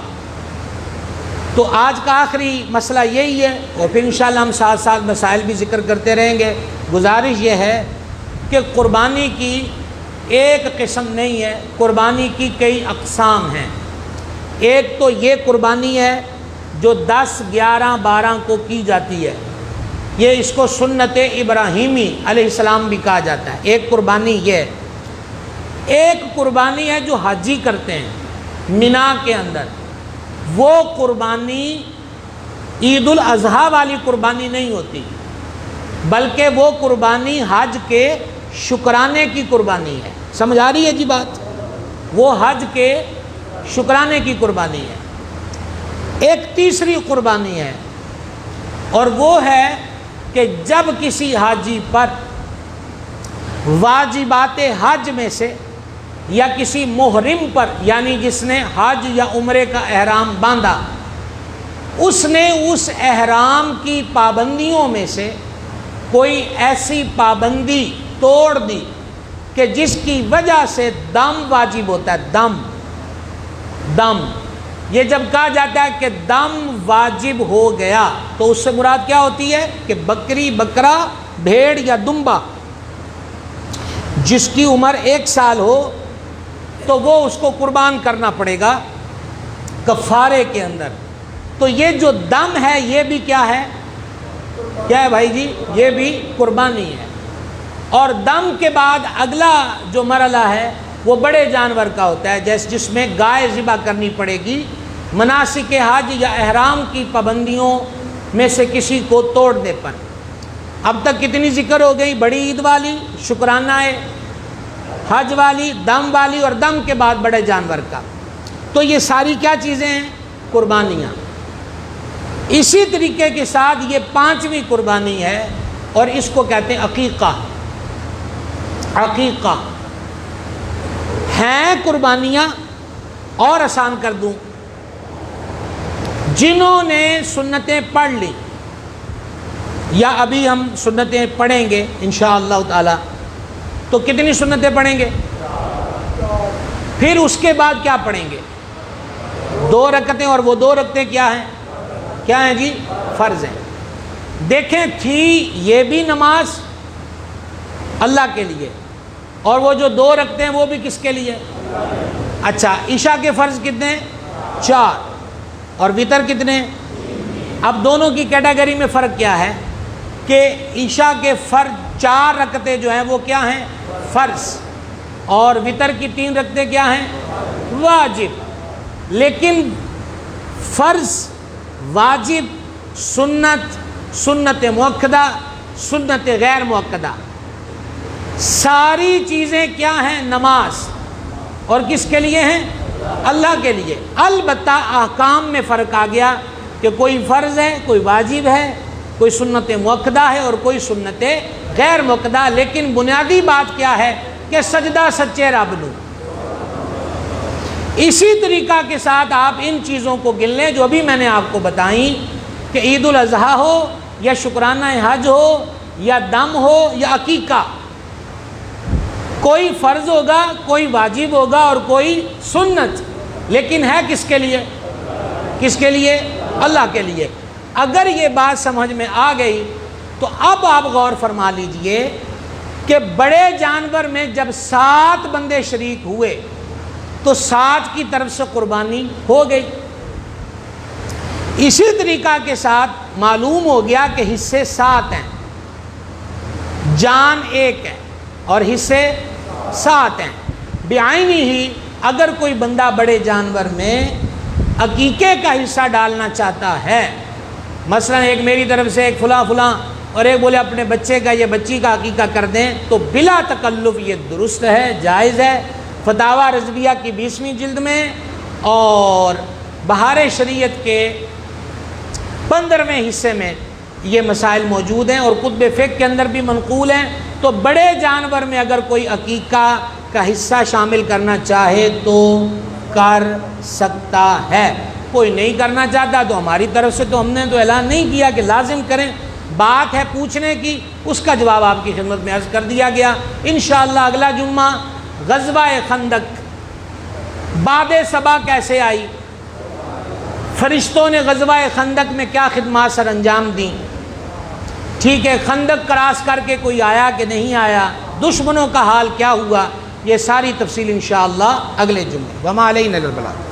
تو آج کا آخری مسئلہ یہی ہے، اور پھر انشاءاللہ ہم ساتھ ساتھ مسائل بھی ذکر کرتے رہیں گے۔ گزارش یہ ہے کہ قربانی کی ایک قسم نہیں ہے، قربانی کی کئی اقسام ہیں۔ ایک تو یہ قربانی ہے جو 10، 11، 12 کو کی جاتی ہے، یہ اس کو سنت ابراہیمی علیہ السلام بھی کہا جاتا ہے۔ ایک قربانی یہ ہے۔ ایک قربانی ہے جو حاجی کرتے ہیں مینا کے اندر، وہ قربانی عید الاضحیٰ والی قربانی نہیں ہوتی، بلکہ وہ قربانی حج کے شکرانے کی قربانی ہے۔ سمجھ آ رہی ہے جی بات؟ وہ حج کے شکرانے کی قربانی ہے۔ ایک تیسری قربانی ہے، اور وہ ہے کہ جب کسی حاجی پر واجبات حج میں سے یا کسی محرم پر، یعنی جس نے حج یا عمرے کا احرام باندھا، اس نے اس احرام کی پابندیوں میں سے کوئی ایسی پابندی توڑ دی کہ جس کی وجہ سے دم واجب ہوتا ہے۔ دم یہ جب کہا جاتا ہے کہ دم واجب ہو گیا تو اس سے مراد کیا ہوتی ہے کہ بکری، بکرا، بھیڑ یا دمبا جس کی عمر 1 سال ہو تو وہ اس کو قربان کرنا پڑے گا کفارے کے اندر۔ تو یہ جو دم ہے یہ بھی کیا ہے؟ کیا ہے بھائی جی؟ یہ بھی قربانی ہے۔ اور دم کے بعد اگلا جو مرحلہ ہے وہ بڑے جانور کا ہوتا ہے، جس میں گائے ذبح کرنی پڑے گی مناسک حج یا احرام کی پابندیوں میں سے کسی کو توڑنے پر۔ اب تک کتنی ذکر ہو گئی؟ بڑی عید والی، شکرانہ حج والی، دم والی، اور دم کے بعد بڑے جانور کا۔ تو یہ ساری کیا چیزیں ہیں؟ قربانیاں۔ اسی طریقے کے ساتھ یہ 5ویں قربانی ہے اور اس کو کہتے ہیں عقیقہ۔ عقیقہ ہیں قربانیاں، اور آسان کر دوں، جنہوں نے سنتیں پڑھ لی یا ابھی ہم سنتیں پڑھیں گے انشاءاللہ تعالی، تو کتنی سنتیں پڑھیں گے؟ پھر اس کے بعد کیا پڑھیں گے؟ 2 رکعتیں، اور وہ 2 رکعتیں کیا ہیں؟ کیا ہیں جی؟ فرض ہیں۔ دیکھیں، تھی یہ بھی نماز اللہ کے لیے، اور وہ جو 2 رکعتیں ہیں وہ بھی کس کے لیے؟ اچھا، عشاء کے فرض کتنے؟ 4، اور وتر کتنے؟ اب دونوں کی کیٹیگری میں فرق کیا ہے کہ عشاء کے فرض 4 رکعتیں جو ہیں وہ کیا ہیں؟ فرض، اور وطر کی 3 رکعتیں کیا ہیں؟ واجب۔ لیکن فرض، واجب، سنت، سنت مؤکدہ، سنت غیر مؤکدہ، ساری چیزیں کیا ہیں؟ نماز۔ اور کس کے لیے ہیں؟ اللہ کے لیے۔ البتہ احکام میں فرق آ گیا کہ کوئی فرض ہے، کوئی واجب ہے، کوئی سنت مؤکدہ ہے اور کوئی سنت غیر مؤکدہ، لیکن بنیادی بات کیا ہے کہ سجدہ سچے رب نو۔ اسی طریقہ کے ساتھ آپ ان چیزوں کو گن لیں جو ابھی میں نے آپ کو بتائیں کہ عید الاضحیٰ ہو یا شکرانہ حج ہو یا دم ہو یا عقیقہ، کوئی فرض ہوگا، کوئی واجب ہوگا اور کوئی سنت، لیکن ہے کس کے لیے؟ کس کے لیے؟ اللہ کے لیے۔ اگر یہ بات سمجھ میں آ گئی تو اب آپ غور فرما لیجئے کہ بڑے جانور میں جب 7 بندے شریک ہوئے تو 7 کی طرف سے قربانی ہو گئی۔ اسی طریقہ کے ساتھ معلوم ہو گیا کہ حصے 7 ہیں، جان 1 ہے اور حصے 7 ہیں۔ بعینی ہی اگر کوئی بندہ بڑے جانور میں عقیقے کا حصہ ڈالنا چاہتا ہے، مثلا ایک میری طرف سے، ایک فلاں فلاں، اور ایک بولے اپنے بچے کا یا بچی کا عقیقہ کر دیں، تو بلا تکلف یہ درست ہے، جائز ہے۔ فتاویٰ رضویہ کی 20ویں جلد میں اور بہار شریعت کے 15ویں حصے میں یہ مسائل موجود ہیں اور کتب فقہ کے اندر بھی منقول ہیں۔ تو بڑے جانور میں اگر کوئی عقیقہ کا حصہ شامل کرنا چاہے تو کر سکتا ہے، کوئی نہیں کرنا چاہتا تو ہماری طرف سے تو ہم نے تو اعلان نہیں کیا کہ لازم کریں، بات ہے پوچھنے کی، اس کا جواب آپ کی خدمت میں عرض کر دیا گیا۔ انشاءاللہ اگلا جمعہ غزوہ خندق، باد صبا کیسے آئی، فرشتوں نے غزوہ خندق میں کیا خدمات سر انجام دیں، ٹھیک ہے، خندق کراس کر کے کوئی آیا کہ نہیں آیا، دشمنوں کا حال کیا ہوا، یہ ساری تفصیل انشاءاللہ اگلے جمعے۔ وما علینا الا البلاغ۔